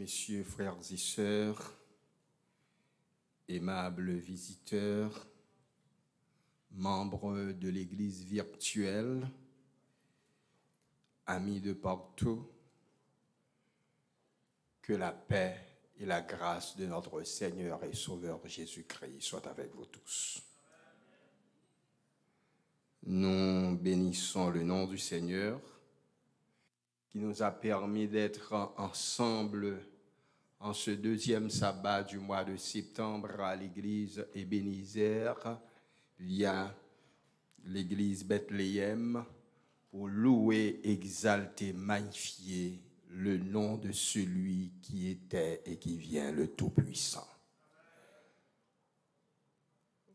messieurs, frères et sœurs, aimables visiteurs, membres de l'Église virtuelle, amis de partout, que la paix et la grâce de notre Seigneur et Sauveur Jésus-Christ soient avec vous tous. Nous bénissons le nom du Seigneur qui nous a permis d'être ensemble en ce deuxième sabbat du mois de septembre à l'église Ebenezer via l'église Bethléem pour louer, exalter, magnifier le nom de celui qui était et qui vient, le Tout-Puissant.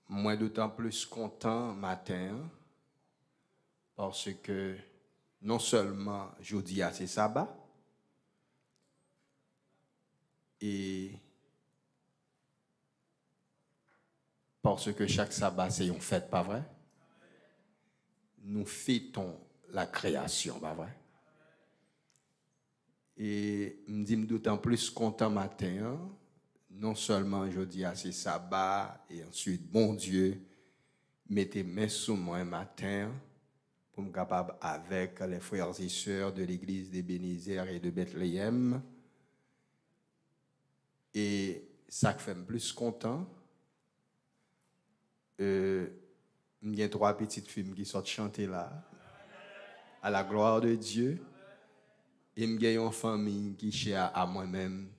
Moi d'autant plus content matin parce que non seulement jeudi c'est sabbat, et parce que chaque sabbat c'est une fête, pas vrai? Nous fêtons la création, pas vrai? Et me dis d'autant plus content matin, non seulement jeudi c'est sabbat, et ensuite bon Dieu mettez main sous moi un matin pour me capable avec les frères et sœurs de l'église d'Ebenezer et de Bethléem. Et ça fait me plus content. Il y a 3 petites filles qui sortent chanter là, à la gloire de Dieu. Et il y a une famille qui cherche à moi-même,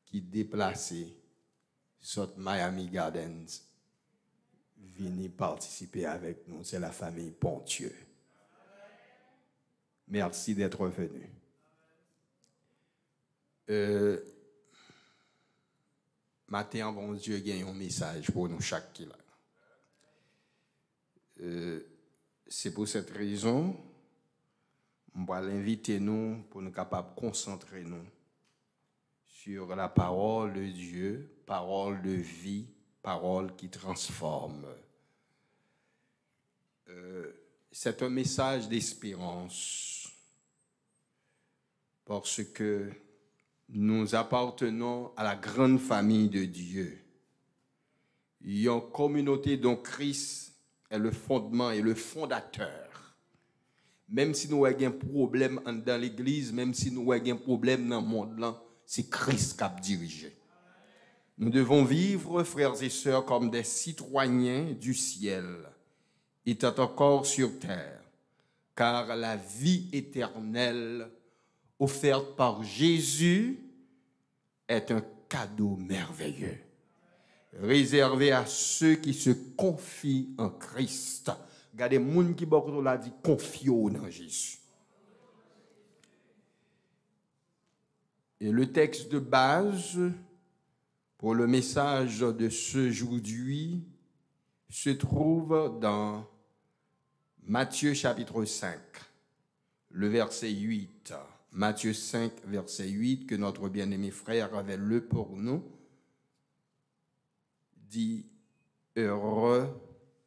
qui déplacée, sort Miami Gardens, venir participer avec nous. C'est la famille Pontieux. Merci d'être venu. Matin, bon Dieu, il y a un message pour nous chaque qui là. C'est pour cette raison, on va l'inviter nous pour nous capables de concentrer nous sur la parole de Dieu, parole de vie, parole qui transforme. C'est un message d'espérance parce que nous appartenons à la grande famille de Dieu. Il y a une communauté dont Christ est le fondement et le fondateur. Même si nous avons un problème dans l'église, même si nous avons un problème dans le monde, c'est Christ qui a dirigé. Nous devons vivre, frères et sœurs, comme des citoyens du ciel, étant encore sur terre, car la vie éternelle offerte par Jésus est un cadeau merveilleux, réservé à ceux qui se confient en Christ. Regardez, les gens qui l'a dit confie en Jésus. Et le texte de base pour le message de ce aujourd'hui se trouve dans Matthieu chapitre 5, le verset 8. Matthieu 5, verset 8, que notre bien-aimé frère avait lu pour nous, dit « Heureux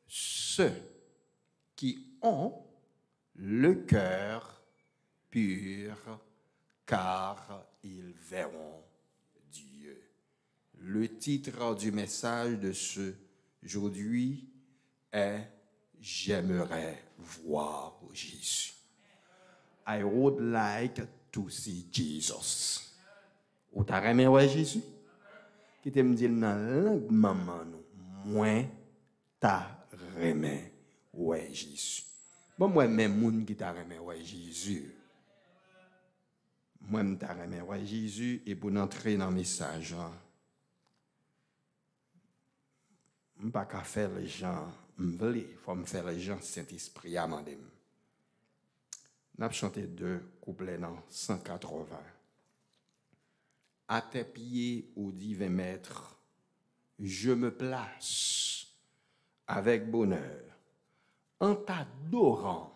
ceux qui ont le cœur pur, car ils verront Dieu. » Le titre du message de ce aujourd'hui est « J'aimerais voir Jésus ». I would like to see Jesus. Ou t'as aimé ouais Jésus? Qui te me dit dans langue maman nous, moi t'as aimé ouais Jésus. Bon moi même moun qui t'a aimé ouais Jésus. Moi t'as aimé ouais Jésus et pour entrer dans le message. Je pas qu'à faire les gens, il faut me faire les gens Saint-Esprit à mandem. Nous avons chanté 2 couplets dans 180. À tes pieds, ô divin maître, je me place avec bonheur. En t'adorant,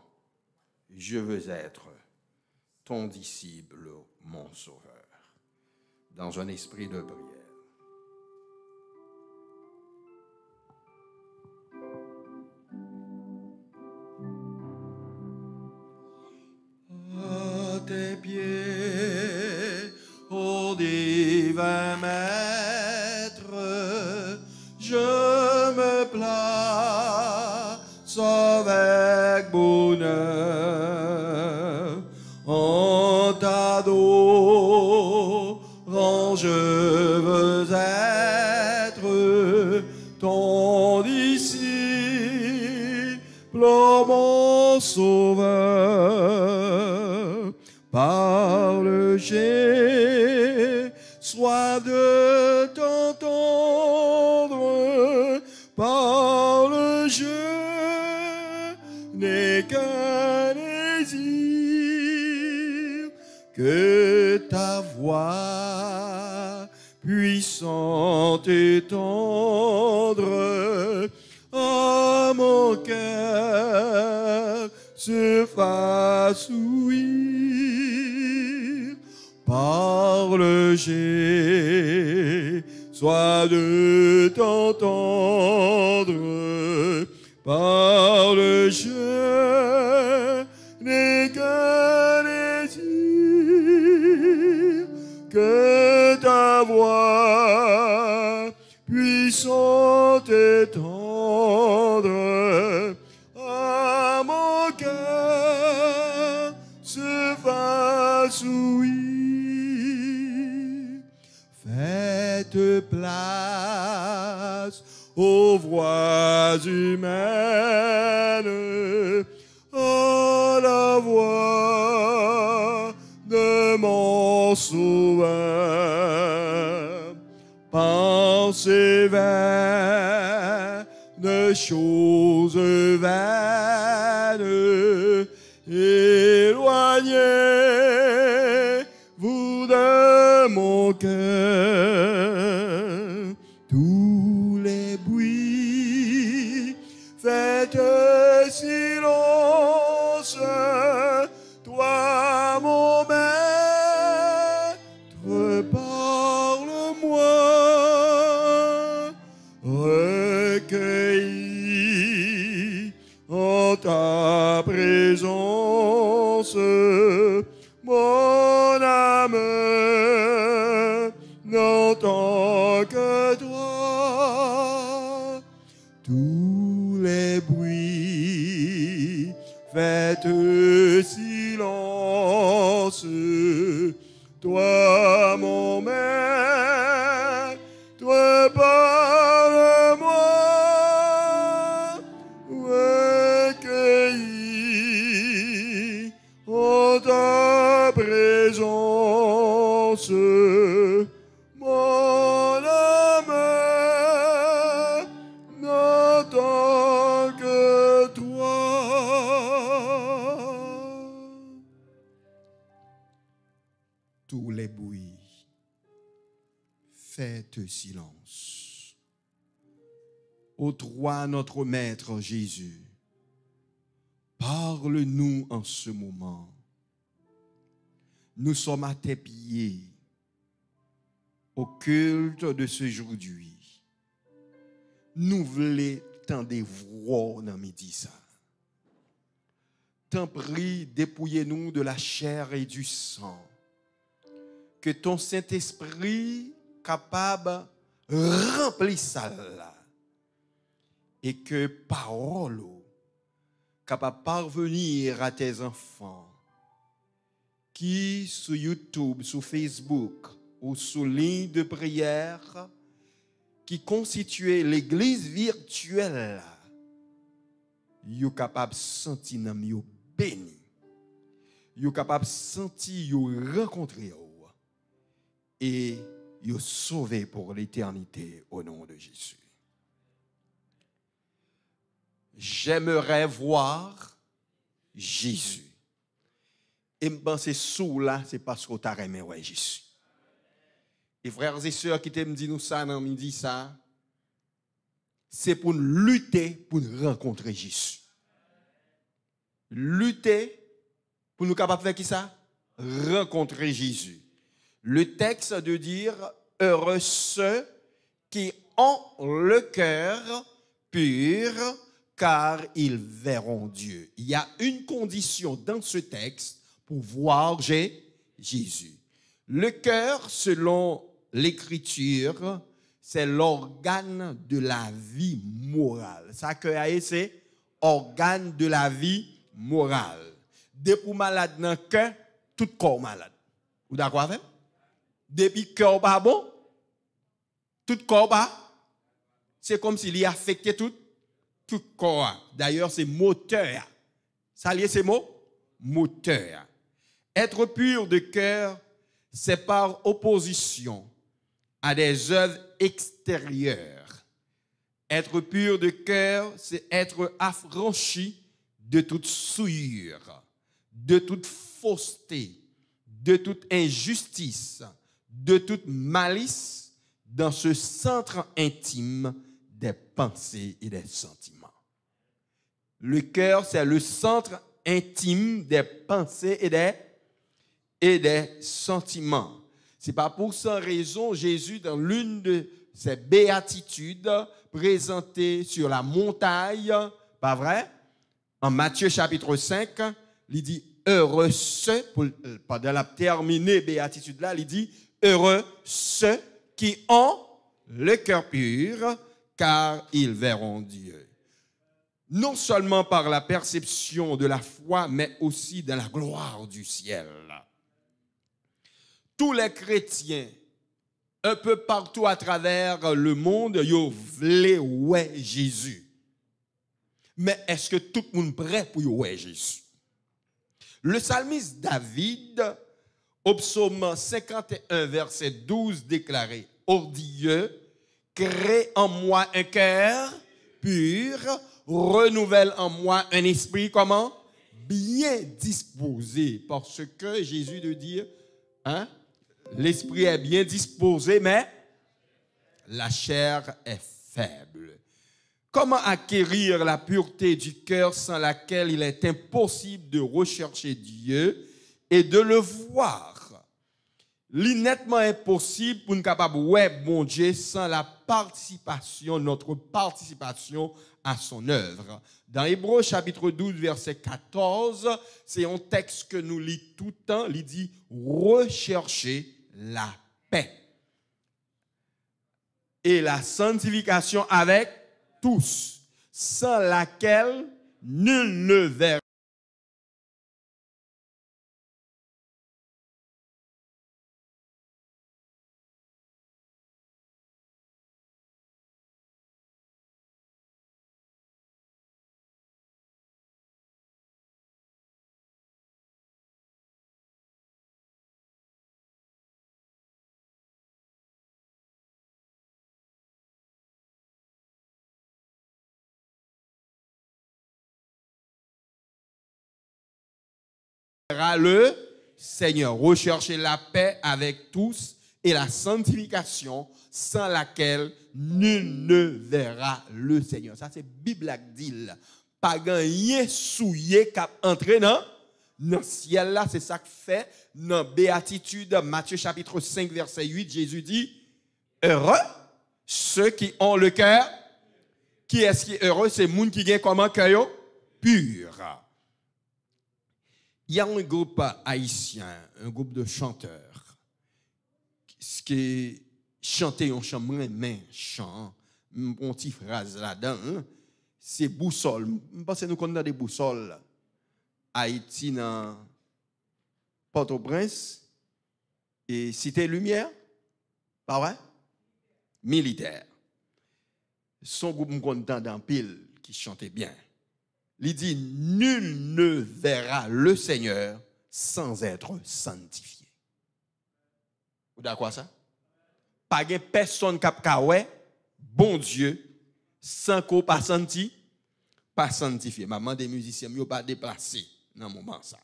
je veux être ton disciple, mon sauveur. Dans un esprit de prière. À tes pieds, ô divin maître, je me place avec bonheur en t'adorant, je veux être ton disciple, mon sauveur. Parle, j'ai soif de t'entendre. Parle, je n'ai qu'un désir, que ta voix puissante et tendre à mon cœur se fasse ouïr. Parle, j'ai soif de t'entendre. Parle, je n'ai qu'un désir, que ta voix puissante et tendre à mon cœur se fasse ouïr. Faites place aux voix humaines, à la voix de mon sauveur. Pensez vaines, choses vaines, éloignez-vous de mon cœur. Tous les bruits, faites silence. Toi, mon maître, parle-moi, recueilli en ta présence, mon âme n'entend que toi. Tous les bruits, faites silence. Toi, mon maître, toi, parle-moi, recueilli en ta présence, mon âme n'entend que toi. Tous les bruits, faites silence. Ô toi, notre Maître Jésus, parle-nous en ce moment. Nous sommes à tes pieds au culte de ce aujourd'hui. Nous voulons t'en voir dans midi ça. T'en prie, dépouillez-nous de la chair et du sang. Que ton Saint-Esprit capable remplit ça là. Et que parole capable parvenir à tes enfants qui sur YouTube, sur Facebook ou sur ligne de prière qui constituent l'église virtuelle, vous êtes capable de sentir vous béni. Vous êtes capable de sentir vous rencontrer et vous sauver pour l'éternité au nom de Jésus. J'aimerais voir Jésus. Et me penser sous là, c'est parce que tu as aimé Jésus. Et frères et sœurs qui me disent nous ça dans midi ça, c'est pour lutter pour rencontrer Jésus. Lutter pour nous capables de faire qui ça? Rencontrer Jésus. Le texte de dire heureux ceux qui ont le cœur pur, car ils verront Dieu. Il y a une condition dans ce texte pour voir Jésus. Le cœur, selon l'Écriture, c'est l'organe de la vie morale. Ça que c'est organe de la vie morale. Depuis malade dans le cœur, tout corps malade. Vous d'accord avec? Depuis cœur pas bon, tout corps pas. C'est comme s'il y affectait tout corps. D'ailleurs, c'est moteur. Ça lié ces mots? Moteur. Être pur de cœur, c'est par opposition à des œuvres extérieures. Être pur de cœur, c'est être affranchi de toute souillure, de toute fausseté, de toute injustice, de toute malice dans ce centre intime des pensées et des sentiments. Le cœur, c'est le centre intime des pensées et des sentiments. Ce n'est pas pour cette raison, Jésus, dans l'une de ses béatitudes présentées sur la montagne, pas vrai? En Matthieu chapitre 5, il dit heureux ceux, pendant la terminée béatitude là, il dit heureux ceux qui ont le cœur pur, car ils verront Dieu. Non seulement par la perception de la foi, mais aussi dans la gloire du ciel. Tous les chrétiens, un peu partout à travers le monde, ils veulent voir Jésus. Mais est-ce que tout le monde est prêt pour voir Jésus? Le psalmiste David, au psaume 51, verset 12, déclarait « Ô Dieu, crée en moi un cœur pur, renouvelle en moi un esprit, comment? Bien disposé. » Parce que Jésus de dire, hein? L'esprit est bien disposé, mais la chair est faible. Comment acquérir la pureté du cœur sans laquelle il est impossible de rechercher Dieu et de le voir? L'innettement impossible pour nous capable de voir bon Dieu sans la participation, notre participation à son œuvre. Dans Hébreux chapitre 12, verset 14, c'est un texte que nous lisons tout le temps. Il dit « Recherchez la paix et la sanctification avec tous, sans laquelle nul ne verra le Seigneur. Recherchez la paix avec tous et la sanctification sans laquelle nul ne verra le Seigneur. Ça, c'est Bible qui dit. Pas gagné souillé qui entrer dans le ciel là. C'est ça que fait dans Béatitude, Matthieu chapitre 5, verset 8. Jésus dit heureux ceux qui ont le cœur. Qui est-ce qui est heureux? C'est les gens qui ont comment cœur pur. Il y a un groupe haïtien, un groupe de chanteurs, qui chantent un chant, mais chant, une petite phrase là-dedans, hein? C'est boussole. Je pense que nous connaissons des boussoles. Haïti, dans Port-au-Prince, et Cité Lumière, pas vrai? Militaire. Son groupe me content dans pile qui chantait bien. Il dit, nul ne verra le Seigneur sans être sanctifié. Vous d'accord ça? Pas de personne qui a bon Dieu, sans qu'on pas senti, pas sanctifié. Maman des musiciens, ils ne pas déplacé dans le moment ça.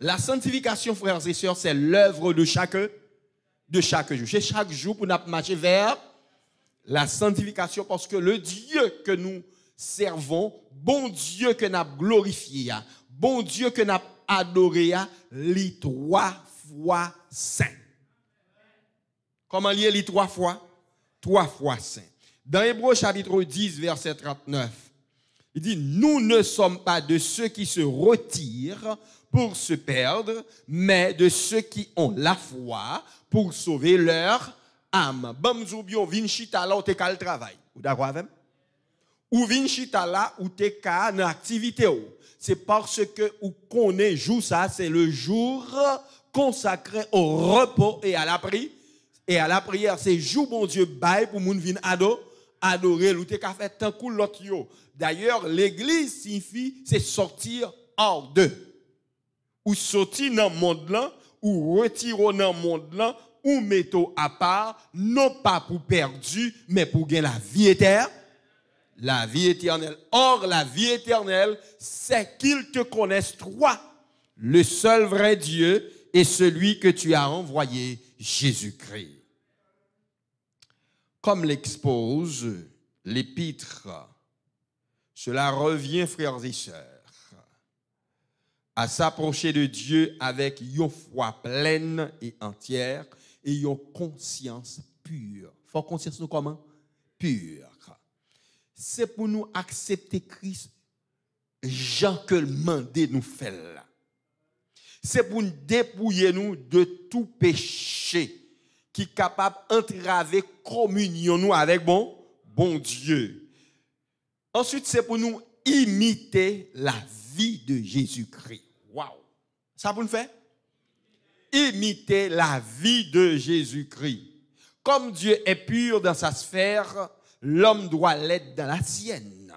La sanctification, frères et sœurs, c'est l'œuvre de chaque jour. C'est chaque jour pour nous marcher vers la sanctification, parce que le Dieu que nous servons, bon Dieu que nous avons glorifié, bon Dieu que nous avons adoré, les 3 fois saint. Comment lier les 3 fois? 3 fois saint. Dans Hébreux chapitre 10, verset 39, Il dit, nous ne sommes pas de ceux qui se retirent pour se perdre, mais de ceux qui ont la foi pour sauver leur âme. Bamzoubio vinchita là ou te ka le travail. Ou d'accord avec? Ou vinchita là ou te ka dans activité ou. C'est parce que ou connaît jour ça, c'est le jour consacré au repos et à la prière. Et à la prière, c'est jour bon Dieu bail pour moun vinn adorer ou te ka fait tant coup l'autre yo. D'ailleurs, l'église signifie c'est sortir hors d'eux. Ou sortir dans le monde là, ou retirer dans le monde là, ou mettre à part, non pas pour perdu, mais pour gagner la vie éternelle. La vie éternelle. Or, la vie éternelle, c'est qu'ils te connaissent toi, le seul vrai Dieu et celui que tu as envoyé, Jésus-Christ. Comme l'expose l'épître, cela revient, frères et sœurs, à s'approcher de Dieu avec une foi pleine et entière et une conscience pure. Faut conscience nous comment? Pure. C'est pour nous accepter Christ, Jean que le mandé nous fait là. C'est pour nous dépouiller nous de tout péché qui est capable d'entraver communion nous avec bon Dieu. Ensuite, c'est pour nous imiter la vie de Jésus-Christ. Waouh! Ça pour nous faire? Imiter la vie de Jésus-Christ. Comme Dieu est pur dans sa sphère, l'homme doit l'être dans la sienne.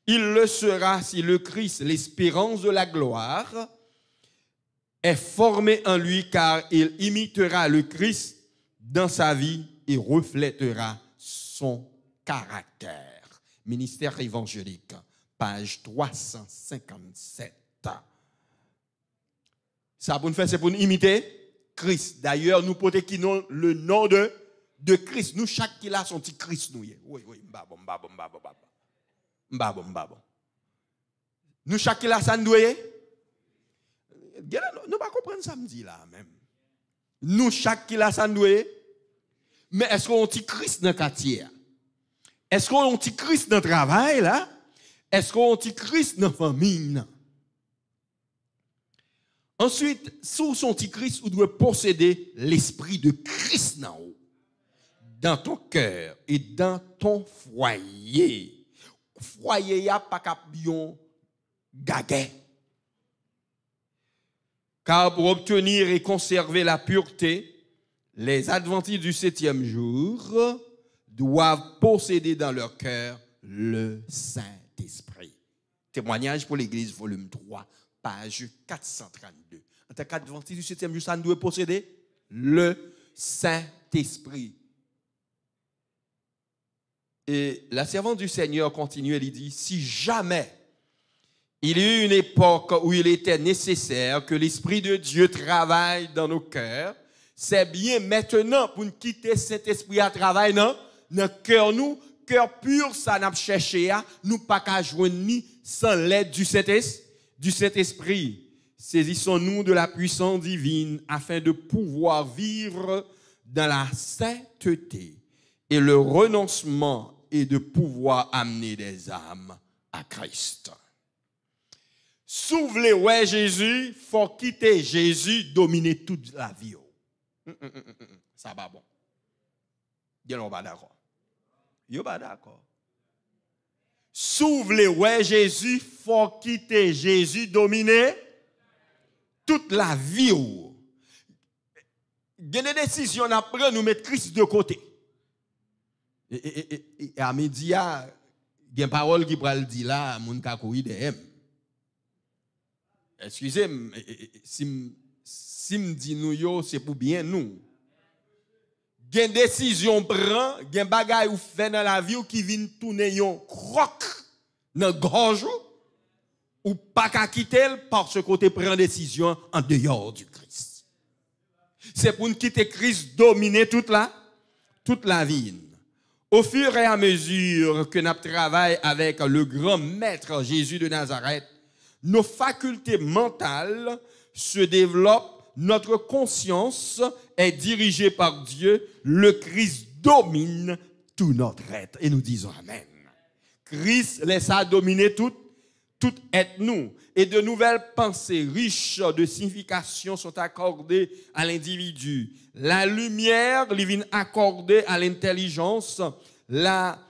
Il le sera si le Christ, l'espérance de la gloire, est formé en lui, car il imitera le Christ dans sa vie et reflètera son caractère. Ministère évangélique, page 357. Ça pour nous faire, c'est pour nous imiter Christ. D'ailleurs, nous portons qui nom le nom de Christ. Nous, chaque qui a son petit Christ, nous. Oui, mbabon. Nous, chaque qui a ça, nous. Nous pas comprendre samedi là même. Nous, chaque qui a ça, nous. Mais est-ce qu'on a un petit Christ dans le quartier? Est-ce qu'on a un petit Christ dans le travail là? Est-ce qu'on a un petit Christ dans la famille? Ensuite, sous son petit Christ, vous devez posséder l'esprit de Christ dans ton cœur et dans ton foyer. Foyer, il n'y a pas qu'à gaguet. Car pour obtenir et conserver la pureté, les adventistes du 7e jour doivent posséder dans leur cœur le Saint-Esprit. Témoignage pour l'Église, volume 3, page 432. En tant qu'adventiste du 7e jour, ça doit posséder le Saint-Esprit. Et la servante du Seigneur continue, elle dit, si jamais il y a eu une époque où il était nécessaire que l'Esprit de Dieu travaille dans nos cœurs, c'est bien maintenant pour nous quitter cet esprit à travailler dans notre cœur, nous, cœur pur, ça n'a pas cherché, nous pas qu'à joindre ni sans l'aide du Saint-Esprit. Saisissons-nous de la puissance divine afin de pouvoir vivre dans la sainteté et le renoncement et de pouvoir amener des âmes à Christ. Souvenez, ouais, Jésus, faut quitter Jésus, dominer toute la vie. Ça va bon. Bien, on va d'accord. Yo pas d'accord. Souvenez, ouais, Jésus, faut quitter Jésus, dominer toute la vie. Il y a des décisions à prendre, nous mettre Christ de côté. Et à midi, il y a une parole qui va le dire là, mon kakouï de M. Excusez-moi, si me dit nous yo, c'est pour bien nous. Il y a une décision prend, il y a un bagage ou fait dans la vie qui vient tourner yon croc dans gorge ou pas qu'à quitter parce que tu prend décision en dehors du Christ. C'est pour nous quitter Christ dominer toute la vie. Au fur et à mesure que nous travaillons avec le grand maître Jésus de Nazareth, nos facultés mentales se développent, notre conscience est dirigée par Dieu, le Christ domine tout notre être. Et nous disons Amen. Christ laissa dominer tout être nous. Et de nouvelles pensées riches de signification sont accordées à l'individu. La lumière vient accordée à l'intelligence, la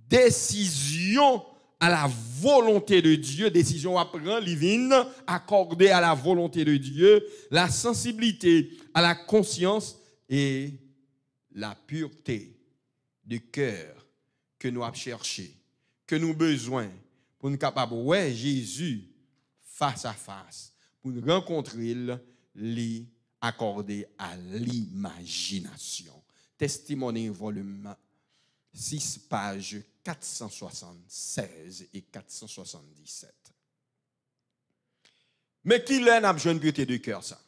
décision à la volonté de Dieu, décision à prendre, vient accordée à la volonté de Dieu, la sensibilité à la conscience et la pureté du cœur que nous avons cherché, que nous avons besoin pour nous capables ouais Jésus face à face, pour nous rencontrer, lui accorder à l'imagination. Testimony volume 6, pages 476 et 477. Mais qui l'en a besoin de pureté de cœur ça?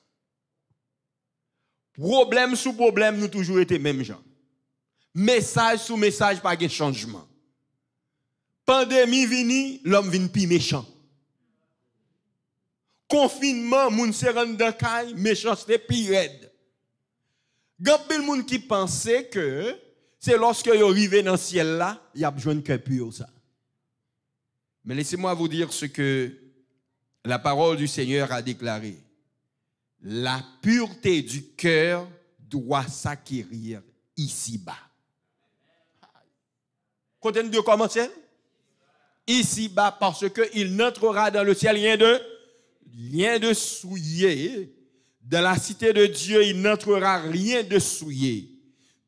Problème sous problème, nous toujours été même gens. Message sous message, pas de changement. Pandémie vini, l'homme vient plus méchant. Confinement, moun se rend dans caille, méchanceté plus raide. Gapil moun qui pensait que c'est lorsque yo arrivé dans le ciel là, il y a besoin de cœur pur ça. Mais laissez-moi vous dire ce que la parole du Seigneur a déclaré. La pureté du cœur doit s'acquérir ici-bas. Contenu de commencer? Ici-bas, parce qu'il n'entrera dans le ciel rien de souillé. Dans la cité de Dieu, il n'entrera rien de souillé.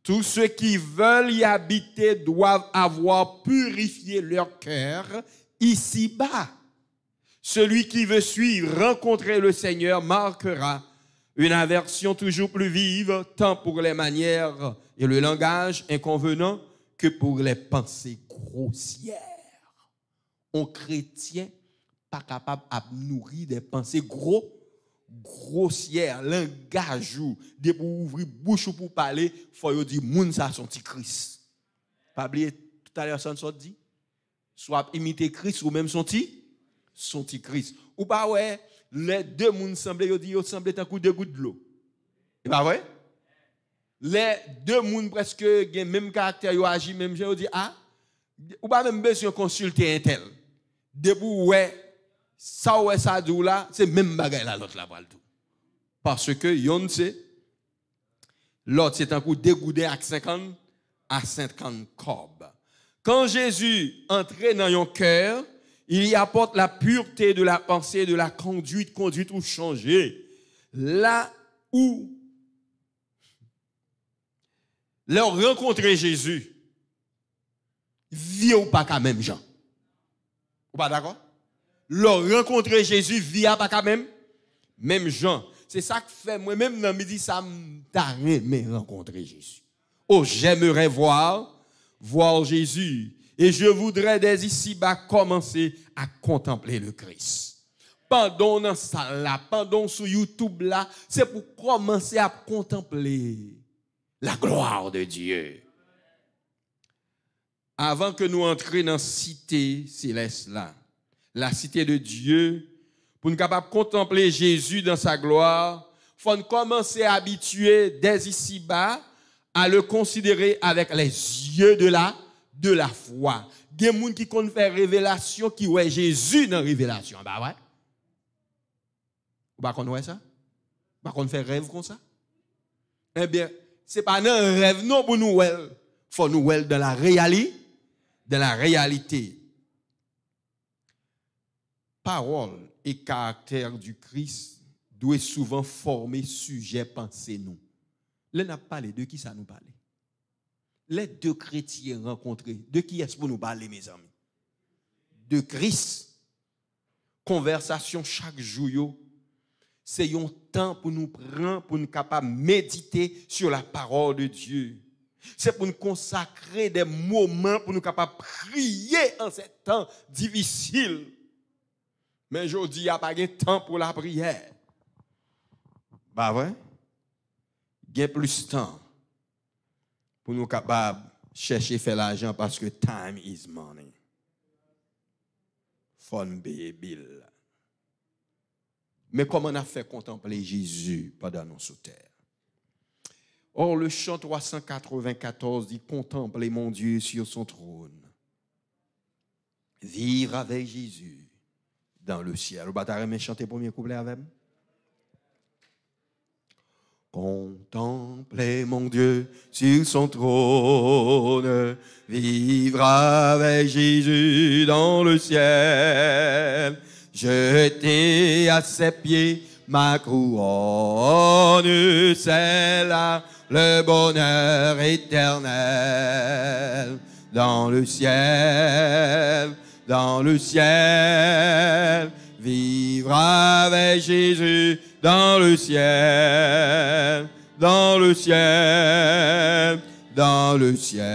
Tous ceux qui veulent y habiter doivent avoir purifié leur cœur ici-bas. Celui qui veut suivre, rencontrer le Seigneur, marquera une aversion toujours plus vive, tant pour les manières et le langage inconvenant que pour les pensées grossières. Un chrétien pas capable de nourrir des pensées grossières, langage ou de pour ouvrir bouche pour parler, faut dire moun ça son petit Christ. Pas oublier tout à l'heure ça nous dit soit imiter Christ ou même son petit Christ. Ou pas ouais, les deux moun semblent yo dit yo semblent tant coup de goutte de l'eau. C'est pas vrai? Les deux moun presque gen même caractère yo agi même gens yo dit ah ou pas même besoin consulter un tel. Debout ouais ça ouais ça dou là c'est même bagaille là l'autre là va tout. Parce que yon c'est l'autre c'est un coup dégoudé à 50 corbes. Quand Jésus entrait dans yon cœur, il y apporte la pureté de la pensée, de la conduite ou changer. Là où leur rencontrer Jésus, via ou pas quand même gens. Ou pas d'accord? Leur rencontrer Jésus via pas quand même gens. C'est ça que fait moi-même dans midi ça me rencontrer Jésus. Oh, j'aimerais voir Jésus. Et je voudrais dès ici-bas commencer à contempler le Christ. Pendant ça là, pendant sur YouTube là, c'est pour commencer à contempler la gloire de Dieu. Avant que nous entrions dans la cité céleste là, la cité de Dieu, pour nous capables de contempler Jésus dans sa gloire, il faut commencer à habituer dès ici-bas à le considérer avec les yeux de la foi. Il y a des gens qui font révélation, qui voient Jésus dans la révélation. Bah ouais. Vous ne connaissez pas ça? Vous ne faire rêve comme ça? Eh bien, ce n'est pas un rêve non pour nous. Il faut nous voir dans la réalité. Parole et caractère du Christ doivent souvent former sujet, pensée nous. Là, n'a pas parlé de qui ça nous parle. Les deux chrétiens rencontrés, de qui est-ce pour nous parler, mes amis? De Christ. Conversation chaque jour, c'est un temps pour nous prendre, pour nous capables de méditer sur la parole de Dieu. C'est pour nous consacrer des moments, pour nous capables de prier en ces temps difficiles. Mais aujourd'hui, il n'y a pas de temps pour la prière. Bah ouais? Il y a plus de temps pour nous capables de chercher faire l'argent parce que time is money. Fun payer bill. Mais comment on a fait contempler Jésus pendant nos sous terre? Or, le chant 394 dit « Contemplez mon Dieu sur son trône. Vivre avec Jésus dans le ciel. Vous pouvez chanter le premier couplet avec moi? Contempler mon Dieu sur son trône, vivre avec Jésus dans le ciel, jeter à ses pieds ma couronne, c'est là le bonheur éternel. Dans le ciel, vivre avec Jésus dans le ciel, dans le ciel, dans le ciel.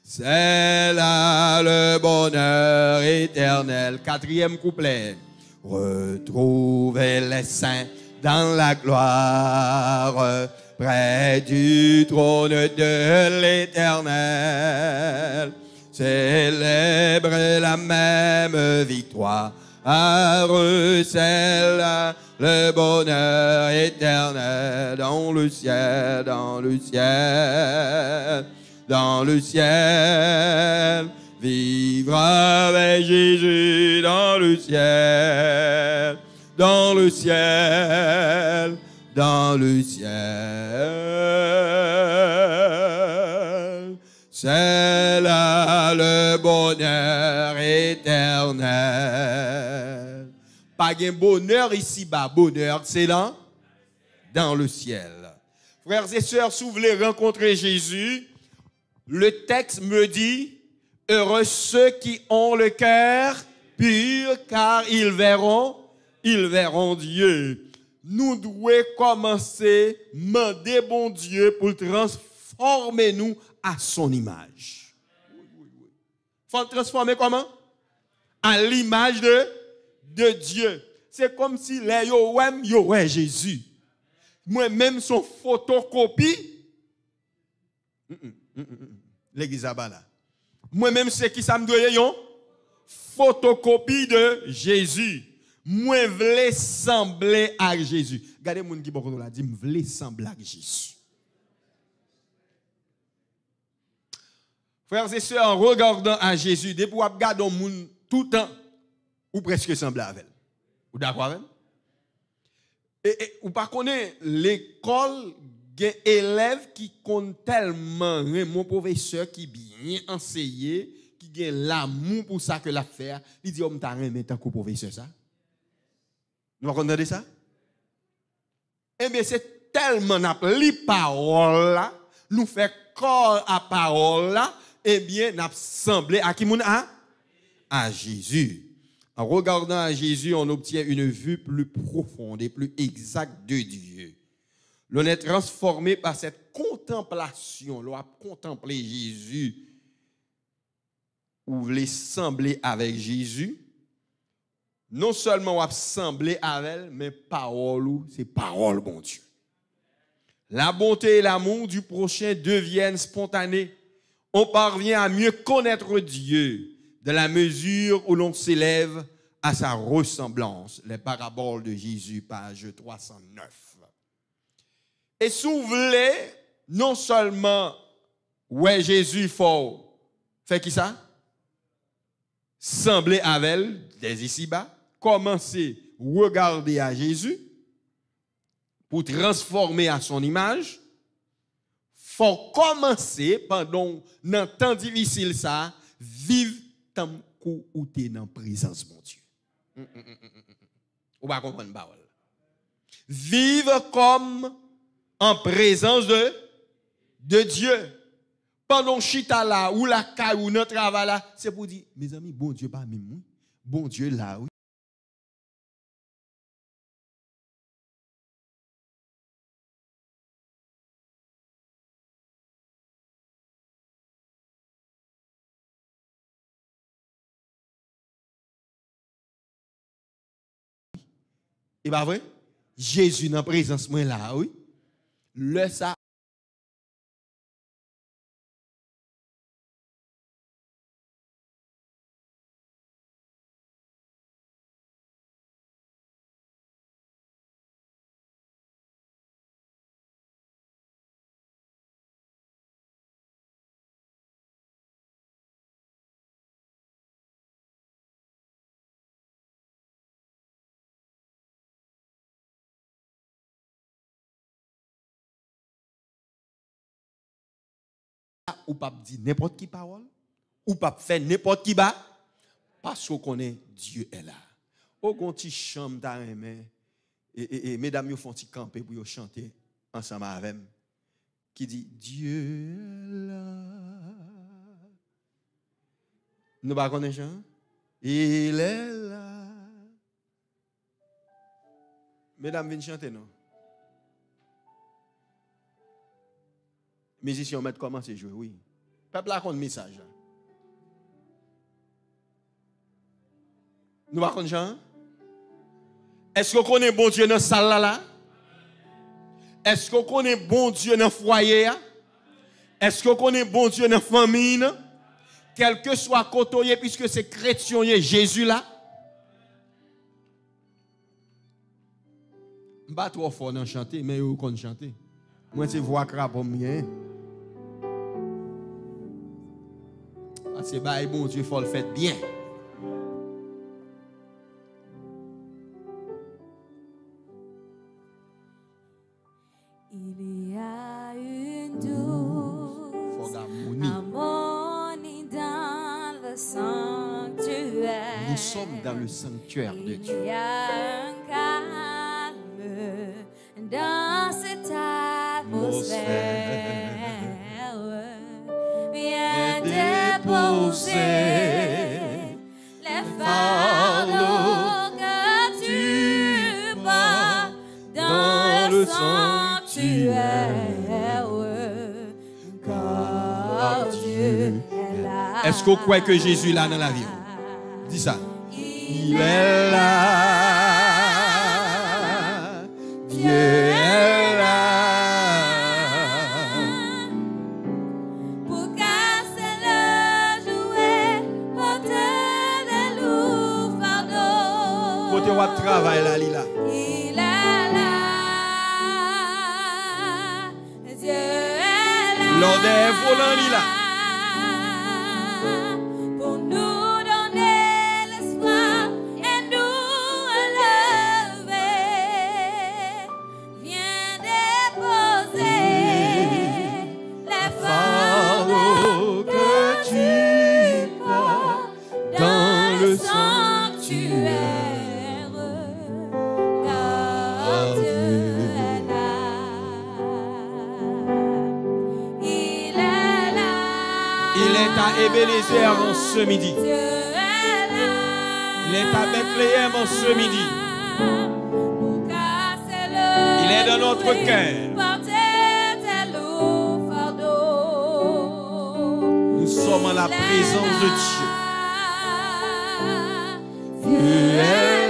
C'est là le bonheur éternel. Quatrième couplet. Retrouver les saints dans la gloire, près du trône de l'Éternel. Célébrer la même victoire. C'est là le bonheur éternel dans le ciel, dans le ciel, dans le ciel. Vivre avec Jésus dans le ciel, dans le ciel, dans le ciel. C'est là le bonheur éternel. Pas de bonheur ici-bas, bonheur, c'est là, dans le ciel. Frères et sœurs, si vous voulez rencontrer Jésus, le texte me dit, heureux ceux qui ont le cœur pur, car ils verront Dieu. Nous devons commencer à demander bon Dieu pour transformer nous à son image. Faut transformer comment? À l'image de Dieu. C'est comme si les yo Jésus. Moi-même son photocopie. L'église là. Moi-même c'est qui ça me doit yon? Photocopie de Jésus. Moi vle sembler à Jésus. Regardez moun qui beaucoup la dit me vle sembler à Jésus. Frères et sœurs, en regardant à Jésus, depuis vous regardez un monde tout le temps, ou presque semblez avec elle. Vous d'accord avec elle? Et vous ne connaissez pas l'école des élèves qui comptent tellement mon professeur qui bien enseigné, qui a l'amour pour ça que l'a fait, il dit, on t'a remis tant que professeur ça. Vous entendez ça? Eh bien, c'est tellement les paroles là, nous fait corps à parole là, eh bien, nous semblé à qui moun a? À Jésus. En regardant à Jésus, on obtient une vue plus profonde et plus exacte de Dieu. L'on est transformé par cette contemplation. L'on a contemplé Jésus. Ou voulez sembler avec Jésus. Non seulement on a semblé avec elle, mais parole, c'est parole, bon Dieu. La bonté et l'amour du prochain deviennent spontanés. On parvient à mieux connaître Dieu de la mesure où l'on s'élève à sa ressemblance. Les paraboles de Jésus, page 309. Et si vous voulez, non seulement, ouais, Jésus faut faire qui ça? Sembler avec elle, dès ici-bas, commencer à regarder à Jésus pour transformer à son image. Faut commencer pendant un temps difficile ça, vivre tant que ou t'es dans la présence mon Dieu. Ou pas comprendre parole. Vivre comme en présence de Dieu. Pendant chita là ou la caille ou notre travail là, c'est pour dire mes amis, bon Dieu pas même moi. Bon Dieu là oui. Et pas vrai? Jésus dans la présence moi là, oui. Le ça ou pas dire n'importe qui parole, ou pas faire n'importe qui bas, parce qu'on connaît Dieu est là. Au gonti chambre d'arrêt, et mesdames, vous font camper pour chanter ensemble avec moi, qui dit Dieu est là. Nous ne connaissons pas. Il est là. Mesdames, venez chanter, non? Musiciens, mettre commencer à jouer, oui. Peuple a un message. Nous ne connaissons pas. Est-ce qu'on connaît bon Dieu dans la salle là? Est-ce qu'on connaît bon Dieu dans le foyer? Est-ce qu'on connaît bon Dieu dans la famille? Quel que soit côté, puisque c'est chrétien, Jésus là. Je ne suis pas trop fort dans chanter, mais vous connaissez chanter. Moi, c'est voix crabe bien. C'est bon Dieu, il faut le faire bien. Il y a une douce harmonie dans le sanctuaire. Nous sommes dans le sanctuaire de Dieu. Il y a un calme dans cette atmosphère. Viens déposer les fardeaux que tu portes dans le sanctuaire. Car Dieu est là. Est-ce qu'on croit que Jésus est là dans la vie? Dis ça. Il est là. Dieu est là. Pour casser le jouet, porter des lourds fardeaux. Côté où travail là, Lila. Il est là. Dieu est là. L'ordre est volant, Lila. Pour nous donner l'espoir et nous relever. Viens déposer les fardeaux que tu portes dans le sanctuaire. Car Dieu est là. Il est là. Il est à Ebenezer en ce midi. Dieu est là. Il est à Bethléem en ce midi. Pour casser le Il est dans notre jouet, cœur. porter tes lourds fardeaux. Nous sommes en la présence de Dieu. Dieu est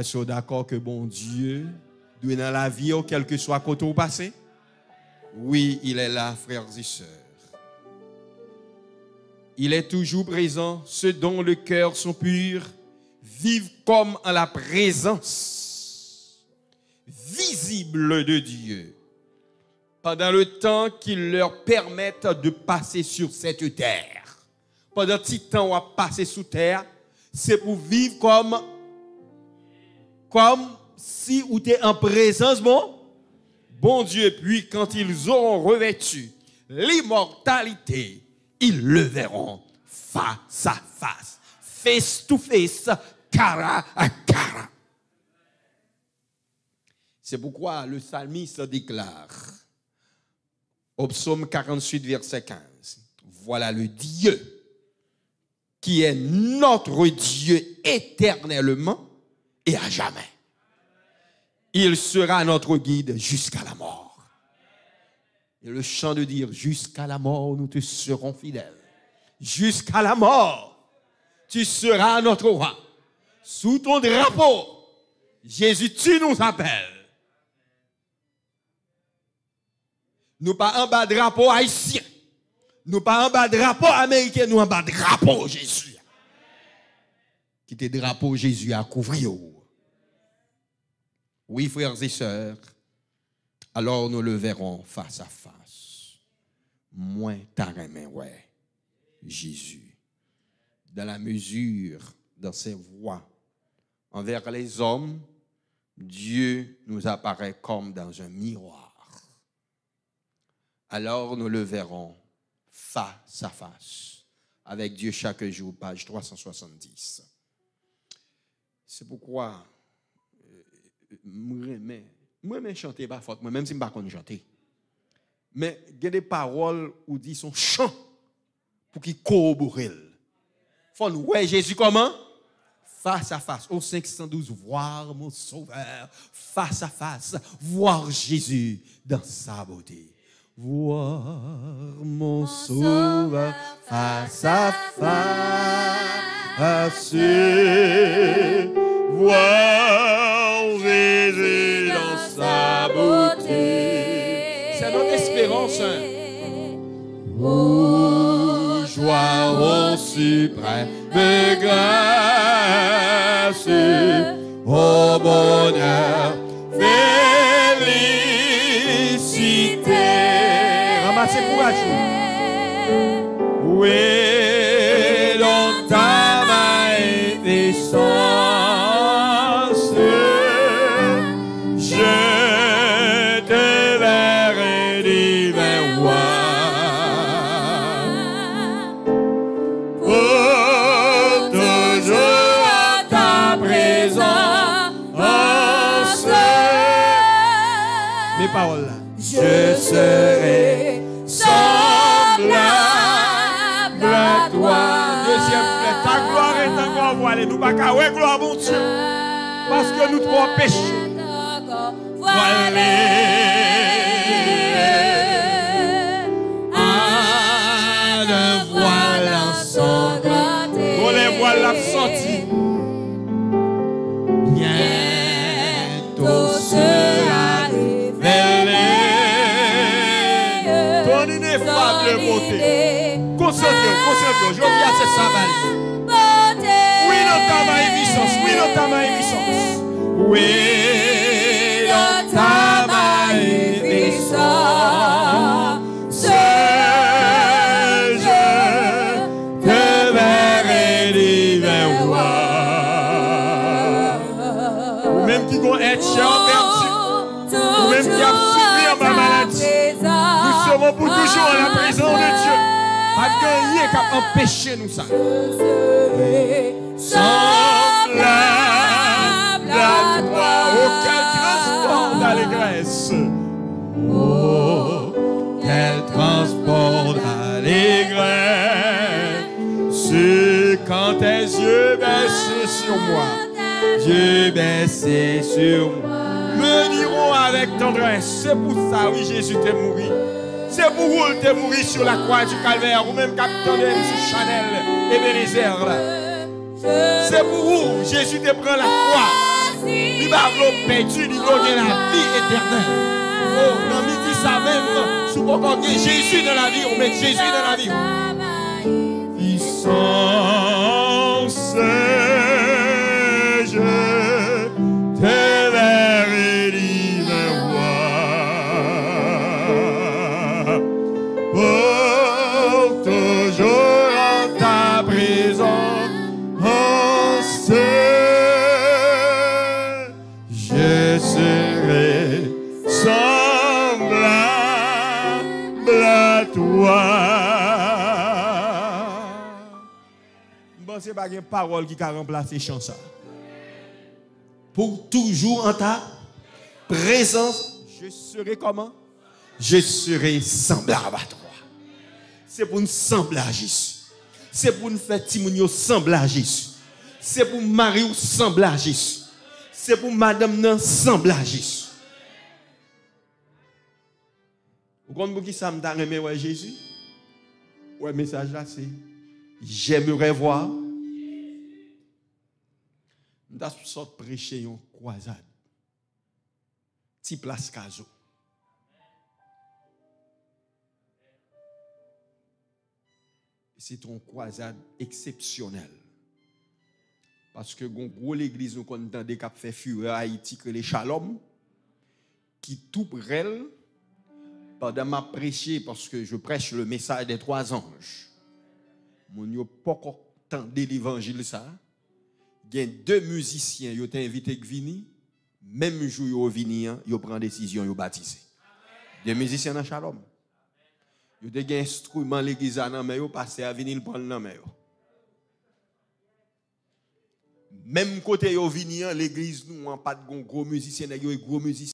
Est-ce que vous êtes d'accord que bon Dieu doit dans la vie, quel que soit côté où passé? Oui, il est là, frères et sœurs. Il est toujours présent. Ceux dont le cœur sont purs vivent comme en la présence visible de Dieu pendant le temps qu'il leur permette de passer sur cette terre. Pendant petit temps on va passer sous terre, c'est pour vivre comme si vous étiez en présence, bon Dieu. Puis quand ils auront revêtu l'immortalité, ils le verront face à face to face, cara à cara. C'est pourquoi le psalmiste déclare au psaume 48, verset 15, voilà le Dieu qui est notre Dieu éternellement et à jamais. Il sera notre guide jusqu'à la mort. Et le chant de dire, jusqu'à la mort, nous te serons fidèles. Jusqu'à la mort, tu seras notre roi. Sous ton drapeau, Jésus, tu nous appelles. Nous pas en bas drapeau haïtien. Nous pas en bas drapeau américain, nous en bas drapeau Jésus. Qui te drapeau Jésus à couvrir. Oui, frères et sœurs, alors nous le verrons face à face. Moins tarément, ouais, Jésus. Dans la mesure, dans ses voies, envers les hommes, Dieu nous apparaît comme dans un miroir. Alors nous le verrons face à face avec Dieu chaque jour, page 370. C'est pourquoi moi-même chanter pas fort, même si je ne sais pas chanter. Mais il y a des paroles où dit son chant pour qu'il corrobore. Faut nous voir Jésus comment? Face à face. Au 512, voir mon sauveur. Face à face. Voir Jésus dans sa beauté. Voir mon sauveur face à face. Voir Jésus dans sa beauté. C'est notre espérance. Oh, joie au suprême grâce, au bonheur, félicité. Ramassez courage. Oui, dans ta magnificence, je te verrai divin roi. Pour toujours à ta présence. Mes paroles là. Je serai semblable à toi. Deuxième couplet, ta gloire est encore voilée. Nous pas qu'à ouais gloire bon Dieu. Parce que nous trop péchés. Voilée. Ah, le voile ensanglanté. On les voile la sortie. Bientôt sera révélé ton ineffable beauté. Concentrez-vous. Je dis à ce sabbat. Oui, dans ta magnificence. Oui, dans ta magnificence. Oui, dans ta magnificence. Je te verrai divin roi. Ou même qui vont être chers perdu. Ou même qui a souffert ma maladie. Nous serons pour toujours en la présence de Dieu. Pas gagner qui a empêché nous ça. Semblable à toi. Oh, quel transport d'allégresse. Oh, quel transport d'allégresse. Quand tes yeux baissés sur moi. Yeux baissés sur moi. Me diront avec tendresse. C'est pour ça, oui, Jésus t'est mouru. C'est pour vous que tu es mouru sur la croix du calvaire, ou même capitaine sur Chanel et Bénézer. C'est pour vous, Jésus te prend la croix. Il va avoir perdu, il va gagner la vie éternelle. Oh, dans midi ça même, si vous avez Jésus dans la vie, on met Jésus dans la vie. Puissance, je t'élève divin roi, pour toujours en ta présence, je serai semblable à toi. C'est pas une parole qui a remplacé chanson. Pour toujours en ta présence, je serai comment? Je serai semblable à toi. C'est pour nous sembler à Jésus. C'est pour nous faire Timonio sembler à Jésus. C'est pour Marie sembler à Jésus. C'est pour madame nan sembler à Jésus. Vous comprenez qui ça me t'a aimé ouais Jésus? Ouais message là c'est j'aimerais voir. Nous avons prêché une croisade. Ti place Caso. C'est une croisade exceptionnelle. Parce que gros l'église nous connaît des cap fait fureur Haïti que les Shalom qui tout près pendant ma prêché parce que je prêche le message des trois anges. Mon yo pas encore entendu l'évangile ça. Il y a deux musiciens qui ont été invités à venir, même jour ils ont venu, ils prennent décision, ils baptisé. Deux musiciens dans Shalom. Ils ont des instruments l'église dans mais ils passé à venir prendre dans mais. Même côté ils venu l'église nous en pas de gros musiciens, ils ont gros musiciens.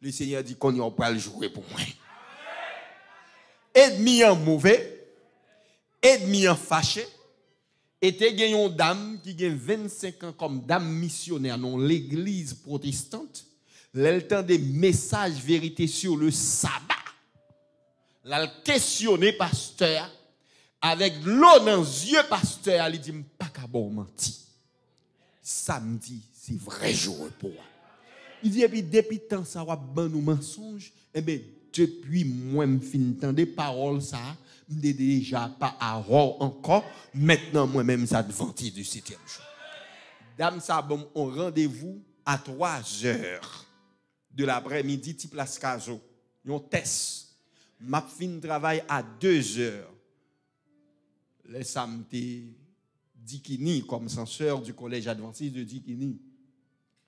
Le Seigneur dit qu'on y a pas le jouer pour moi. Ennemi en mauvais, ennemi en fâché, était une dame qui a 25 ans comme dame missionnaire dans l'église protestante. Elle a des messages vérité sur le sabbat. Elle a questionné pasteur avec l'eau dans les yeux pasteur, elle dit pas qu'à bon menti. Samedi, c'est vrai jour pour moi. Il dit, et puis depuis tant ça va ban nous mensonge, et bien depuis moi me fin entendre paroles ça, me déjà pas à encore, maintenant moi-même ça devant du 7e jour. Dame ça bon on rendez-vous à 3h de l'après-midi type place Caso. Yon test. M'a fin travail à 2h. Les samedi Dikini comme censeur du collège adventiste de Dikini.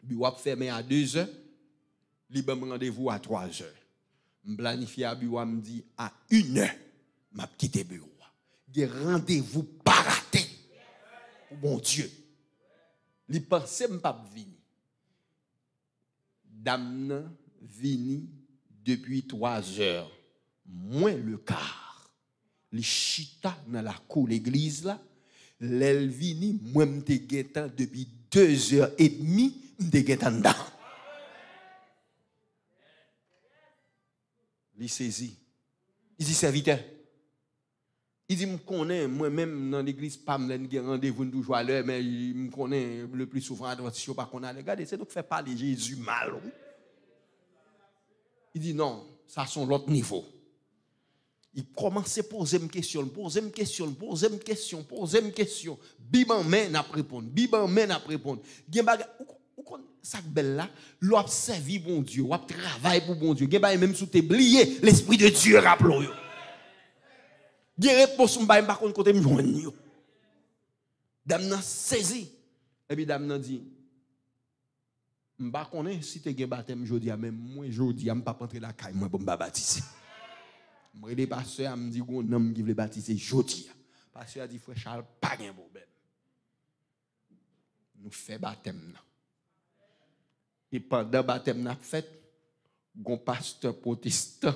Bureau fermé à 2h, libre rendez-vous à 3h. Je planifie à bureau me dit à 1h, m'a quitté bureau. des rendez-vous pas ratés pour bon Dieu. Il pensait pas venir. Dame vini depuis 3 heures, moins le quart. Les chita dans la cour l'église là, l'elle vini, moi m'te guettant depuis 2h30, m'te guettant dedans. Il saisit. Il dit serviteur. Il dit me connaît moi-même dans l'église pas me rendez-vous toujours à l'heure mais il me connaît le plus souvent à droite si pas qu'on a regardez c'est donc fait parler Jésus mal. Il dit non, ça sont l'autre niveau. Il commence à poser une question. Biban men n'a répondre. Gen bagay ou kon sak bel là, l'op servi bon Dieu, ou travail pour bon Dieu. Gen bagay même sous te blier l'esprit de Dieu rappelons yo. Gen réponse m'bay pas kon côté m'joindre yo. Dame nan saisi. Et puis dame nan dit m'pa connais si te gen baptême jodi a même moi jodi a m'pa rentrer la caille moi pour m'ba baptiser. Moi les pasteur me dit gon homme qui veut baptiser jodi. Pasteur a dit frère Charles pas gen problème. Nous fait baptême. Et pendant baptême n'a fait gon pasteur protestant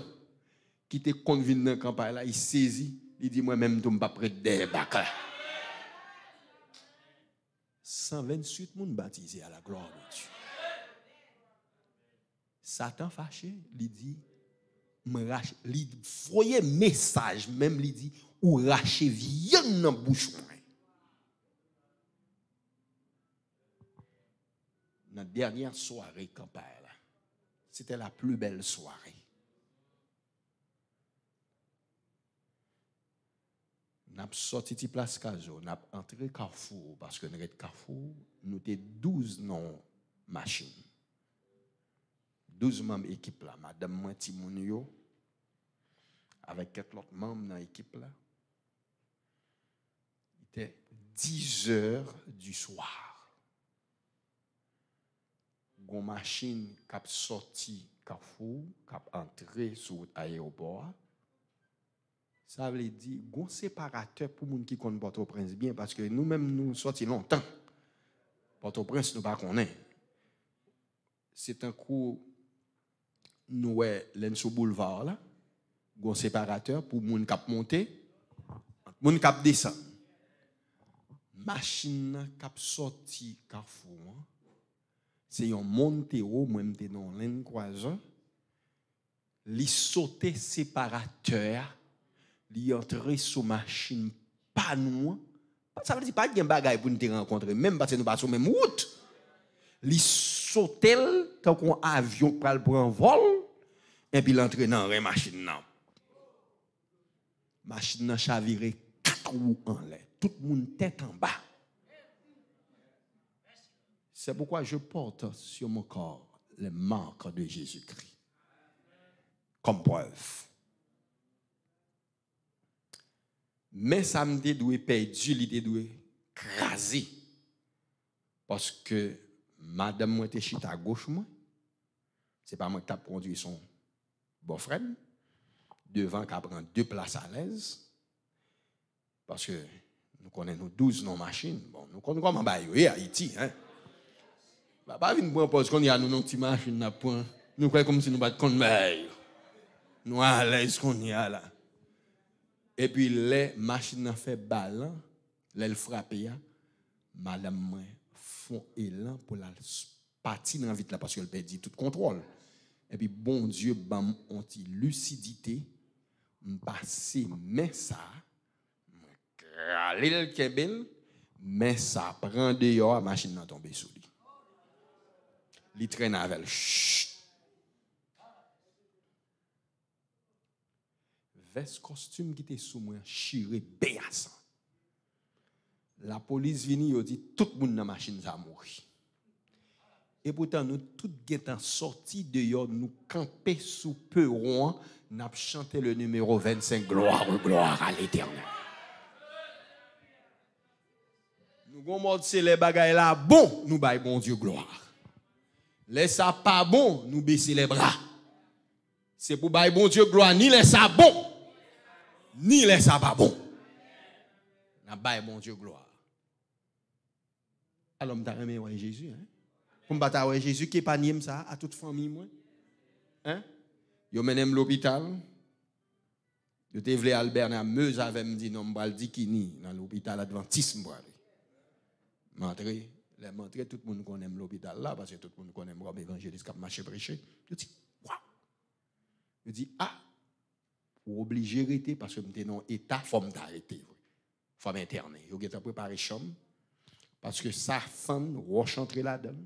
qui te convenu dans campagne là, il saisit, il dit moi même tout pas près des bac. 128 moun baptisés à la gloire de Dieu. Satan fâché, il dit me rache, il voyait message même il dit ou racher viande dans bouche. Notre dernière soirée campagne, c'était la plus belle soirée. Nous avons sorti de place Caso, nous avons entré Carrefour, parce que nous avons Carrefour, nous avons 12 non machines. 12 membres d'équipe là, Madame Montimounio, avec quelques autres membres dans l'équipe là. Il était 10 heures du soir. Une machine qui a sorti Carrefour, qui a entré sur l'aéroport. Ça veut dire un séparateur pour les gens qui connaissent Port-au-Prince bien, parce que nous-mêmes, nous sortis longtemps. Port-au-Prince, nous ne connaissons pas. C'est un coup, nous sommes sur le boulevard, là, un séparateur pour les gens qui montent, les gens qui descendent. Machine qui a sorti Carrefour, c'est un Montero, moi je dans l'un croisant, li sauté séparateur, li entré sur machine pas nous. Ça veut dire pas gen bagay pour nous te rencontrer même parce que nous pas sur même route. Li sauté tant qu'on avion pral prend vol et puis l'entré dans la machine nan. Machine nan chaviré 4 roues en l'air, tout le monde tête en bas. C'est pourquoi je porte sur mon corps les marques de Jésus-Christ. Comme preuve. Mais ça me doit perdu, il doit craser. Parce que madame moi était chita à gauche moi. C'est pas moi qui a conduit son beau-frère. Devant qui prend 2 places à l'aise. Parce que nous connaissons 12 non machines. Bon, nous connaissons comment bailler Haïti hein. Pas venir prendre parce qu'on y a nous petite machine n'a point. Nous croyons comme si nous pas de compte mais nous à l'aise qu'on y a là. Et puis les machines fait ballon, les frapper madame moi font élan pour la partie dans vite là parce qu'elle perd tout contrôle. Et puis bon Dieu bam onti lucidité m'passer mais ça cralé le kebel mais ça prend dehors la machine n'a tombé sous lui. Li traîne avec le veste costume qui était sous moi chiré béassan. La police vini yo dit tout le monde dans machine ça mourir. Et pourtant nous tout étant sorti dehors nous camper sous peron n'a chanté le numéro 25 gloire à l'Éternel. Nous gon mode c'est les bagailles là bon nous bail bon Dieu gloire. Laisse ça pas bon, nous baisser les bras. C'est pour bailler bon Dieu gloire, ni laisse ça bon, ni laisse ça pas bon. n'a pas bon Dieu gloire. Alors, je t'ai ouais Jésus. Hein? Pour me battre Jésus qui épargne ça à toute famille. Moi. Hein? Yo menem l'hôpital. Yo te vle Albert na meuse avec me dit non m'bral di kini dans l'hôpital Adventiste m'bral. M'entré, les m'entré tout le monde connaît l'hôpital là parce que tout le monde connaît Rob évangéliste qui a marché prêcher. Je dis waouh. Je dis ah pour obliger rester parce que m'étais dans état faut m'arrêter. Faut m'interner. Yo geta préparer chambre parce que sa femme roche entrer là-dedans.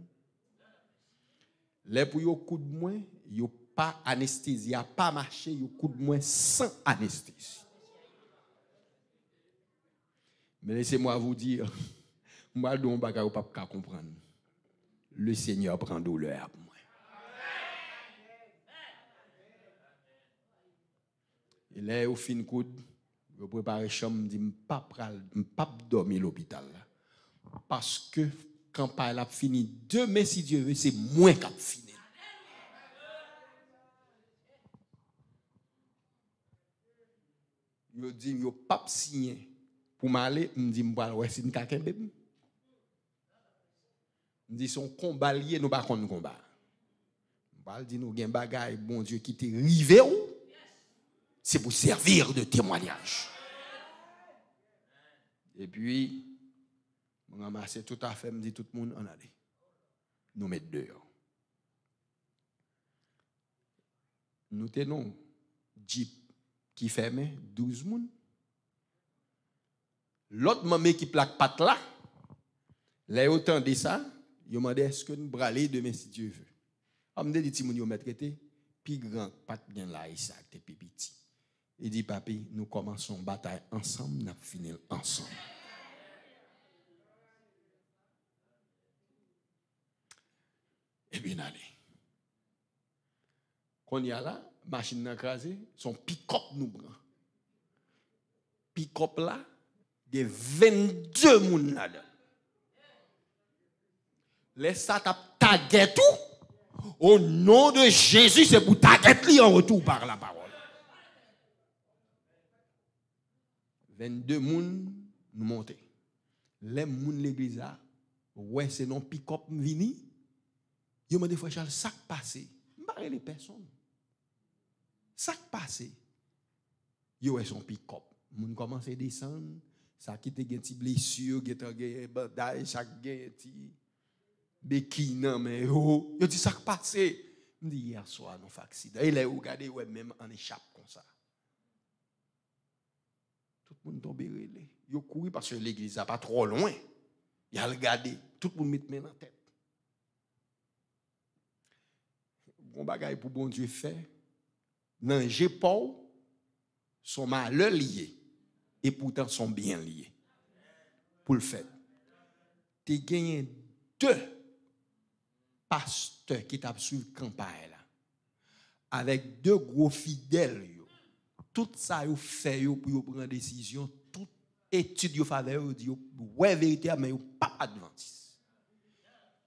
Les pour yo coup de moins, yo pas anesthésie, pas marché, yo coup de moins sans anesthésie. Mais laissez-moi vous dire, moi je ne peux pas comprendre. Le Seigneur prend douleur pour moi. Et là au fin coude, je prépare chambre, me dit pas dormir à l'hôpital parce que quand elle a fini demain si Dieu veut, c'est moi qui a fini. Yo dit yo pas signé pour m'aller me dit m'pa ouais si n'ka kembe me dit son combat lié nous pas contre combat m'pa dit nous gen bagay bon Dieu qui t'est rivé ou c'est pour servir de témoignage et puis on ramasse tout à fait me dit tout le monde en aller nous mettre dehors nous tenons Jeep qui fermait 12 moun. L'autre maman qui plaque patte là, là autant de ça, il m'a dit est-ce que nous braler demain si Dieu veut. On me dit ti moun yo mettre traité, puis grand patte bien là ça t'es petit. Il dit papi, nous commençons bataille ensemble, nous finir ensemble. Et bien allez. Quand y a là machine nan krasé, son pick-up nous prend. Pick-up là, il y a 22 moun là-dedans. Laisse ça taguer tout. Au nom de Jésus, c'est pour taguer lui en retour par la parole. 22 moun nous monter. Les moun l'église là, ouais, c'est non pick-up vini. Yo m'a dit frère Charles, ça passé. M'parler les personnes. Ça qui passe, yo est son pick-up. Moun commence à descendre, ça qui te gen ti blessure, gen bandage, ça gen ti béquille nan mais yo dit ça qui passe. Me dit hier soir non accident. Et là regardez ouais même en échappe comme ça. Tout le monde tombe relé. Yo couru parce que l'église a pas trop loin. Il a regardé, tout le monde met main dans tête. Bon bagay pour bon Dieu fait. Dans Paul, sont malheur liés et pourtant sont bien liés. Pour le fait, tu as gagné 2 pasteurs qui t'ont suivi campagne là, avec 2 gros fidèles. Tout ça, ils fait pour prendre une décision, toute étude ils fait, ils disent, ouais, vérité, mais ils pas adventiste.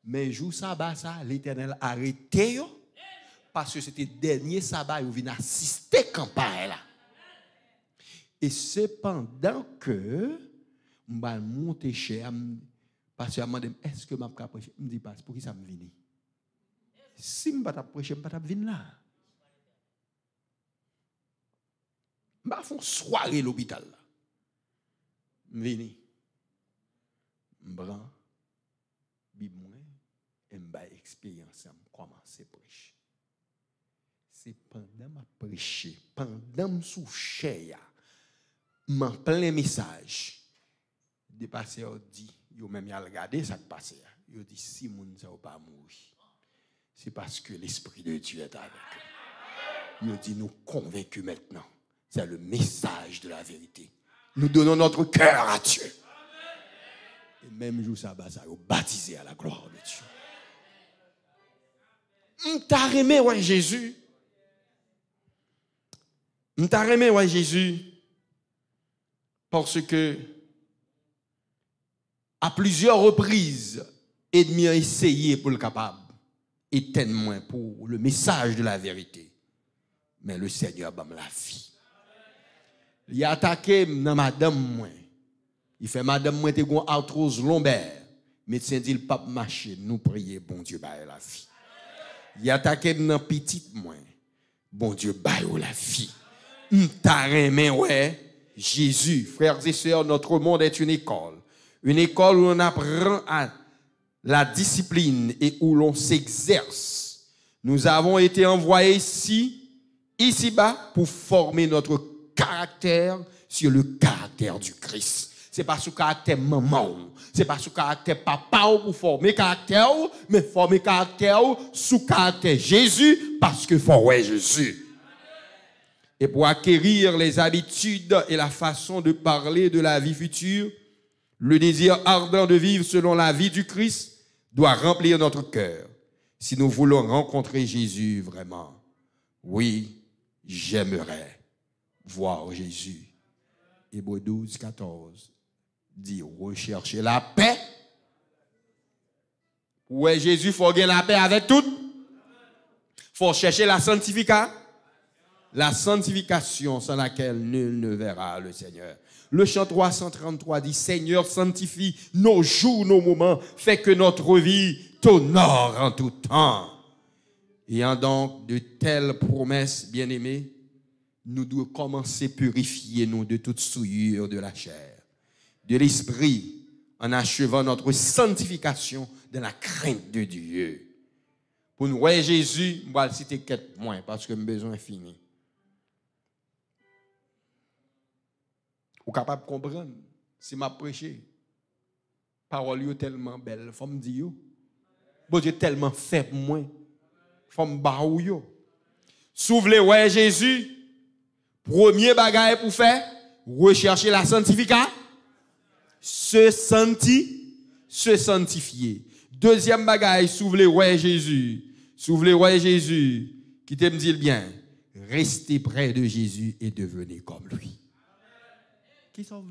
Mais jour sabbat, ça, l'Éternel a arrêté yo. Parce que c'était le dernier sabbat, ils viennent assister à la campagne là. Et cependant que, je vais monter cher, parce que je me demande, est-ce que je vais prêcher? Je me dis pas, pour qui ça me vient? Si je ne vais pas prêcher, je ne vais pas venir là. Je vais faire une soirée à l'hôpital là. Je viens. Je prends Bible et je vais expérience, je commence à prêcher. C'est pendant ma prêcher, pendant ma souche, m'en plein message. Des pasteurs dit, yo même y a regardé ça qui passe. Yo dit si moun ça pas mourir. C'est parce que l'esprit de Dieu est avec eux. Yo dit nous convaincus maintenant. C'est le message de la vérité. Nous donnons notre cœur à Dieu. Et même jour ça ça yo baptisé à la gloire de Dieu. M'ta remé ouais Jésus. M'ta remé ouais Jésus. Parce que, à plusieurs reprises, ennemi a essayé pour le capable, éteindre pour le message de la vérité. Mais le Seigneur m'a la vie. Il a attaqué dans madame, Il fait madame moi t'es gon arthrose lombaire. Médecin dit le pape marcher, nous prier bon Dieu baille la vie. Il attaqué dans petite moins. Bon Dieu baille la vie. M'ta remè ouais Jésus, frères et sœurs, notre monde est une école. Une école où on apprend à la discipline et où l'on s'exerce. Nous avons été envoyés ici-bas, pour former notre caractère sur le caractère du Christ. C'est pas sous caractère maman, c'est pas sous caractère papa pour former caractère, mais former caractère sous caractère Jésus, parce que faut ouais Jésus. Et pour acquérir les habitudes et la façon de parler de la vie future, le désir ardent de vivre selon la vie du Christ doit remplir notre cœur. Si nous voulons rencontrer Jésus vraiment, oui, j'aimerais voir Jésus. Hébreux 12, 14 dit rechercher la paix. Ouais, Jésus, il faut gagner la paix avec tout. Il faut chercher la sanctification. La sanctification sans laquelle nul ne verra le Seigneur. Le chant 333 dit, Seigneur, sanctifie nos jours, nos moments, fais que notre vie t'honore en tout temps. Ayant donc de telles promesses, bien-aimés, nous devons commencer à purifier nous de toute souillure de la chair, de l'esprit, en achevant notre sanctification de la crainte de Dieu. Pour nous voir Jésus, je vais le citer quelques points parce que j'ai besoin fini. Ou capable de comprendre si m'a prêché. Parole yo tellement belle, faut me dire yo. Bon Dieu tellement fait pour moi. Faut me baou yo. Souvenez ouais Jésus, premier bagage pour faire, rechercher la sanctification, se sanctifier. Deuxième bagage, souvenez ouais Jésus. Souvenez ouais Jésus, qui t'aime dire bien, restez près de Jésus et devenez comme lui. Qui sauve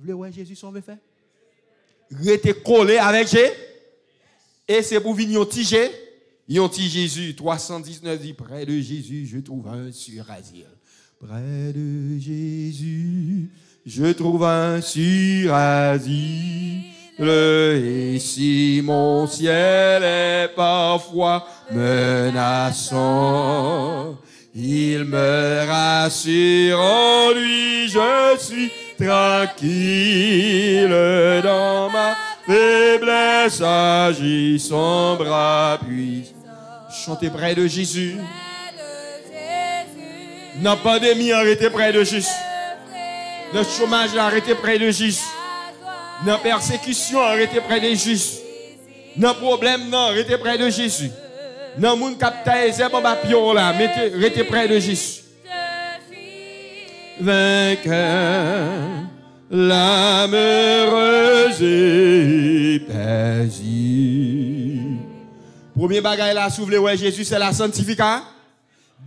le ouais Jésus sauve fait? Restez collé avec Jésus. Et c'est pour venir yon ti Jésus 319 dit près de Jésus je trouve un sûr asile. Près de Jésus je trouve un sûr asile. Et si mon ciel est parfois menaçant, il me rassure en lui, je suis tranquille dans ma faiblesse, agit son bras puissant. Chantez près de Jésus. Dans la pandémie, arrêtez près de Jésus. Dans le chômage, arrêtez près de Jésus. Dans la persécution, arrêtez près de Jésus. Dans le problème, non, arrêtez près de Jésus. Dans le monde capitaine, c'est bon, arrêtez près de Jésus. Vainqueur, l'âme heureuse et paisible. Premier bagage là, soufflez, ouais, Jésus, c'est la sanctification.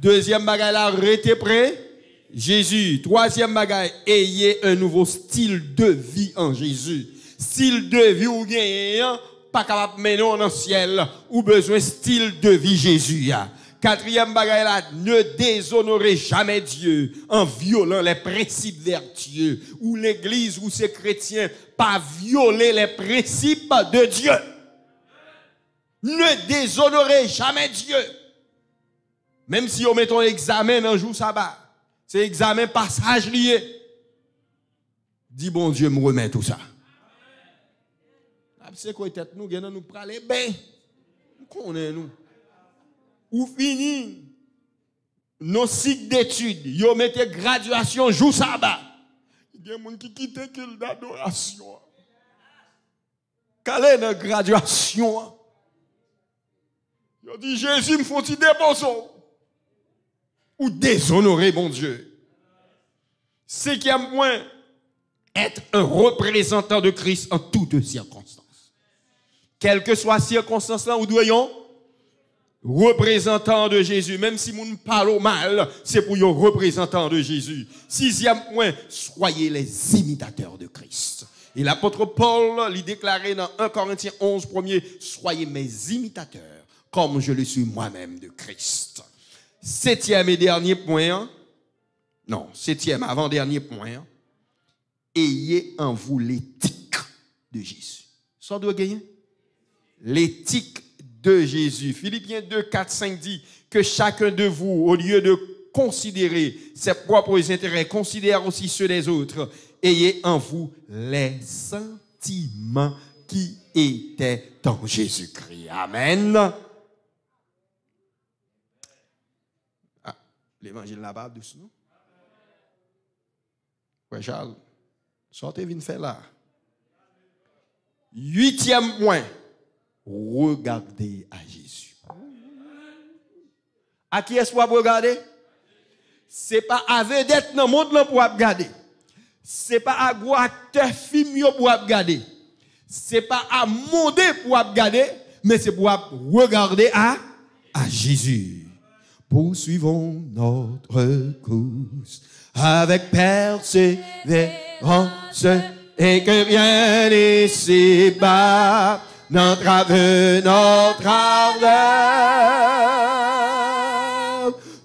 Deuxième bagage là, restez près, Jésus. Troisième bagage, ayez un nouveau style de vie en Jésus. Style de vie ou bien, pas capable de mener dans le ciel, ou besoin style de vie Jésus. Quatrième bagage là, ne déshonorez jamais Dieu en violant les principes vertueux, ou l'église ou ses chrétiens, pas violer les principes de Dieu. Ne déshonorez jamais Dieu. Même si on met un examen un jour sabbat, c'est examen passage lié. Dis bon Dieu, me remet tout ça. C'est quoi tête nous, nous praler ben. Nous connaissons nous. Ou fini nos cycles d'études, yo mettez graduation jour sabbat. Il y a des gens qui quittent l'adoration. Quelle est notre graduation? Yo dit Jésus me faut-il déposer ou déshonorer mon Dieu. Cinquième point, être un représentant de Christ en toutes circonstances. Quelles que soient les circonstances là où nous soyons représentant de Jésus, même si nous parlons mal, c'est pour un représentant de Jésus. Sixième point, soyez les imitateurs de Christ. Et l'apôtre Paul lui déclarait dans 1 Corinthiens 11, premier, soyez mes imitateurs, comme je le suis moi-même de Christ. Septième et dernier point, non, septième, avant-dernier point, ayez en vous l'éthique de Jésus. Ça doit gagner. L'éthique de Jésus. Philippiens 2, 4, 5 dit que chacun de vous, au lieu de considérer ses propres intérêts, considère aussi ceux des autres. Ayez en vous les sentiments qui étaient en Jésus-Christ. Amen. Ah, l'évangile là-bas, doucement. Ouais, Charles, sortez, viens faire là. 8e point. Regardez à Jésus. À qui est-ce qu'on va regarder? Ce n'est pas à vedette dans le monde pour regarder. Ce n'est pas à gros acteur film pour regarder. Ce n'est pas à monter pour regarder, mais c'est pour regarder à Jésus. Poursuivons notre course avec persévérance et que rien n'ici-bas n'entrave notre ardeur.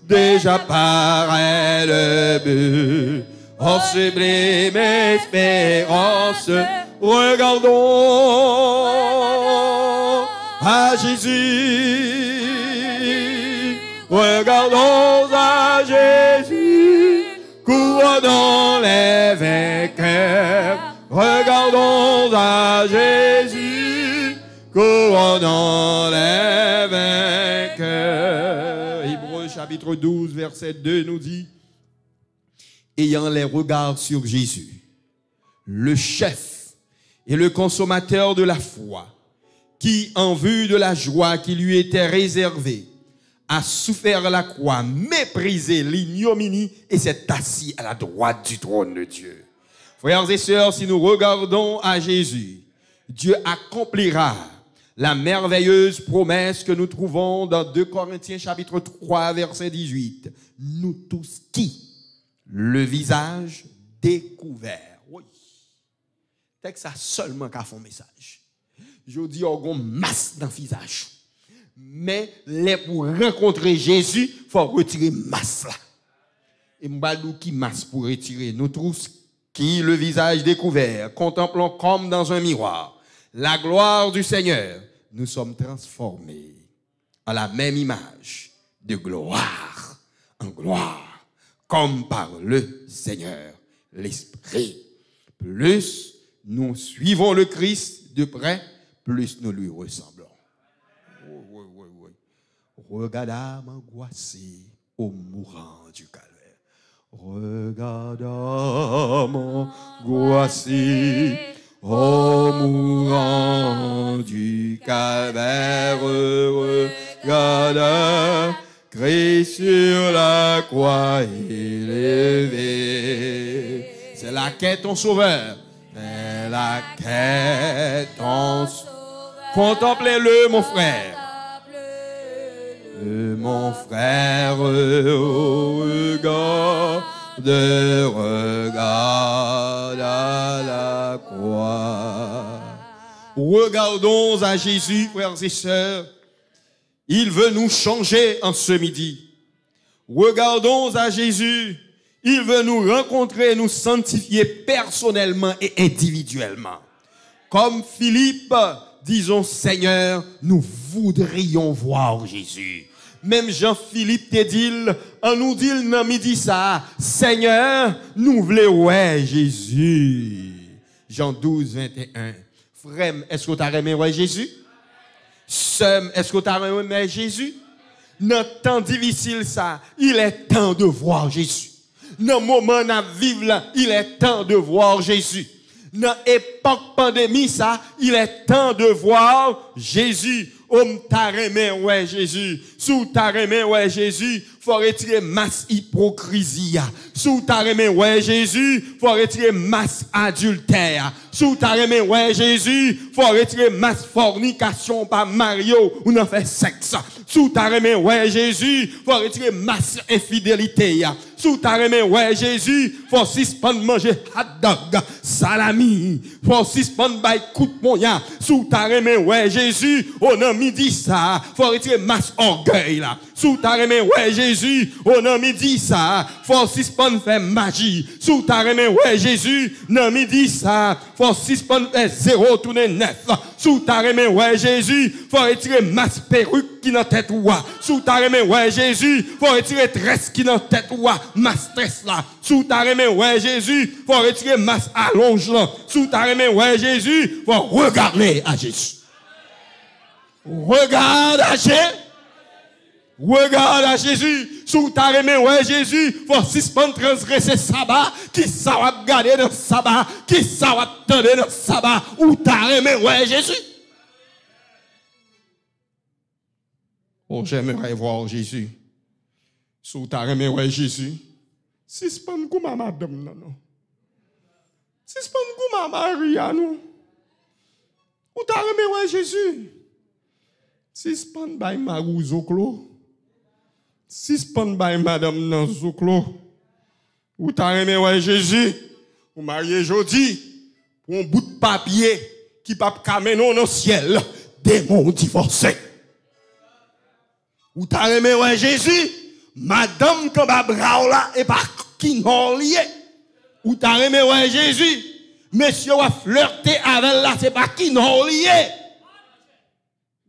Déjà paraît le but, en sublime espérance. Regardons à Jésus, regardons à Jésus, couronnons les vainqueurs. Regardons à Jésus, couronnons les vainqueurs. Hébreux chapitre 12, verset 2 nous dit, ayant les regards sur Jésus, le chef et le consommateur de la foi, qui, en vue de la joie qui lui était réservée, a souffert la croix, méprisé l'ignominie et s'est assis à la droite du trône de Dieu. Frères et sœurs, si nous regardons à Jésus, Dieu accomplira la merveilleuse promesse que nous trouvons dans 2 Corinthiens chapitre 3, verset 18. Nous tous qui, le visage découvert. Oui. C'est ça seulement qu'à font message. Je dis, on a une masse dans le visage. Mais pour rencontrer Jésus, il faut retirer masse là. Et m'balou qui masse pour retirer. Nous tous qui, le visage découvert, contemplons comme dans un miroir la gloire du Seigneur, nous sommes transformés à la même image, de gloire en gloire, comme par le Seigneur, l'Esprit. Plus nous suivons le Christ de près, plus nous lui ressemblons. Regarde m'angoissé au mourant du calvaire. Regarde m'angoissé au mourant du calvaire. Regarde Christ sur la croix élevé. C'est la quête ton sauveur. C'est la quête ton sauveur. Contemplez-le mon frère. Mon frère, regarde à la croix. Regardons à Jésus, frères et sœurs. Il veut nous changer en ce midi. Regardons à Jésus. Il veut nous rencontrer, nous sanctifier personnellement et individuellement. Comme Philippe, disons, Seigneur, nous voudrions voir Jésus. Même Jean-Philippe te dit, on nous dit dans midi ça, Seigneur, nous voulons ouais Jésus. Jean 12, 21. Frère, est-ce que tu as aimé ouais Jésus? Sœur, est-ce que tu as aimé Jésus? Dans le temps difficile ça, il est temps de voir Jésus. Dans le moment où nous vivons là, il est temps de voir Jésus. Dans l'époque pandémie ça, il est temps de voir Jésus. Om ta remè ouais Jésus. Sous ta remè ouais Jésus, faut retirer masse hypocrisie. Sous ta remè ouais Jésus, faut retirer masse adultère. Sous ta remè ouais Jésus, faut retirer masse fornication par Mario ou n'en fait sexe. Sous ta remè ouais Jésus, faut retirer masse infidélité. Sous ta remè ouais Jésus, faut suspendre manger hot dog, salami, faut suspendre bay coup de poing. Sous ta remè ouais Jésus, Jésus, on a midi ça, faut retirer masse orgueil là. Sous ta remè, ouais Jésus, on a midi ça, faut suspendre faire magie. Sous ta remè, ouais Jésus, on midi ça, faut suspendre faire 0 tourner 9. Sous ta remè, ouais Jésus, faut retirer masse perruque qui dans tête ouah. Sous ta remè, ouais Jésus, faut retirer tresse qui dans tête ouah, masse tresse là. Sous ta remè, ouais Jésus, faut retirer masse allonge là. Sous ta remè, ouais Jésus, faut regarder à Jésus. Regarde à Jésus. Regarde à Jésus. Sous ta remè, ouais Jésus, faut suspendre transgresser sabbat. Qui ça va garder dans sabbat? Qui ça va tendre dans sabbat? Ou ta remè, ouais Jésus. Oh, j'aimerais voir Jésus. Sous ta remè, ouais Jésus. Suspendre comme madame, non. Suspendre comme Maria, non. Ou ta remè, ouais Jésus. Suspendre by Marou Zoklo. Suspendre by madame nan Zoklo. Ou ta remè, ouais Jésus. Ou marié jodi. Pour un bout de papier qui pa kamè non dans ciel. Démon divorcé. Ou ta remè, ouais Jésus. Madame Kamba Braola et pas qui non lié. Ou ta remè, ouais Jésus. Monsieur a flirté avec là, c'est pas qui non lié.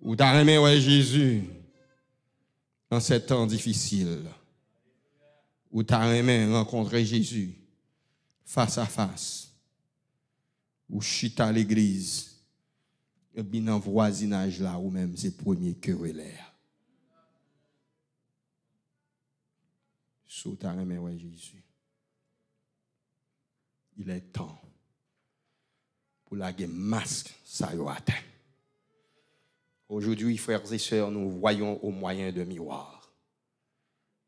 Ou ta remè, ouais Jésus. Dans ces temps difficiles. Ou ta remè rencontrer Jésus face à face. Ou chita l'église. Et bien dans voisinage là, ou même c'est premier querelleur. Sous ta remè, ouais Jésus. Il est temps pour la masque, ça y atteint. Aujourd'hui, frères et sœurs, nous voyons au moyen de miroir.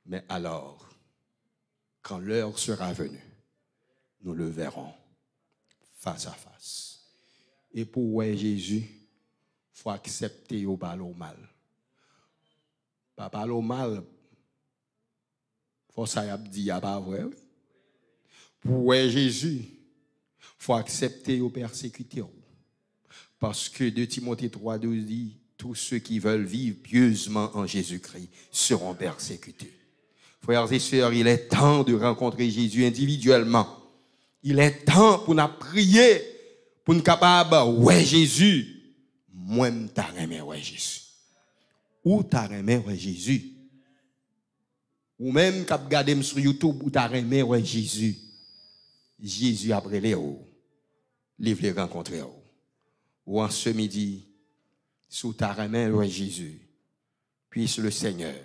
Mais alors, quand l'heure sera venue, nous le verrons face à face. Et pour ouais Jésus, il faut accepter au bal au mal. Pas parler au mal. Faut ça y a dit pas vrai. Pour ouais Jésus, faut accepter au persécuter. Parce que 2 Timothée 3:12 dit tous ceux qui veulent vivre pieusement en Jésus-Christ seront persécutés. Frères et sœurs, il est temps de rencontrer Jésus individuellement. Il est temps pour nous prier, pour nous capables, ouais Jésus, moi m'ta remè ouais Jésus. Ou ta remè ouais Jésus. Ou même quand vous regardez sur YouTube, ou ta remè ouais Jésus. Jésus après les hauts, livre les rencontrer. Ou en ce midi, sous ta remè ouais Jésus, puisse le Seigneur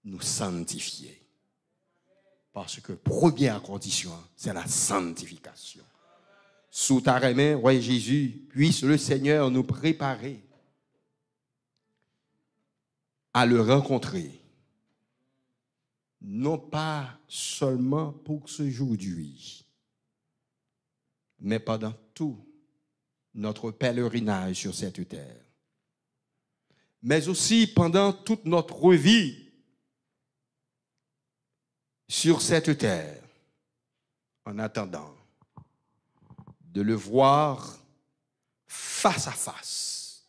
nous sanctifier. Parce que première condition, c'est la sanctification. Sous ta remè ouais Jésus, puisse le Seigneur nous préparer à le rencontrer. Non pas seulement pour ce jour-là, mais pendant tout notre pèlerinage sur cette terre. Mais aussi pendant toute notre vie sur cette terre, en attendant de le voir face à face,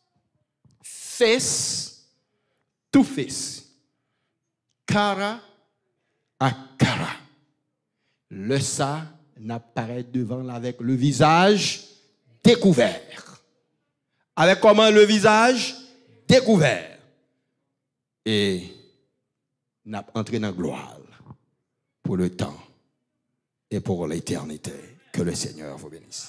face to face, cara à cara. Le ça n'apparaît devant avec le visage découvert. Avec comment le visage découvert. Et n'a entré dans la gloire pour le temps et pour l'éternité. Que le Seigneur vous bénisse.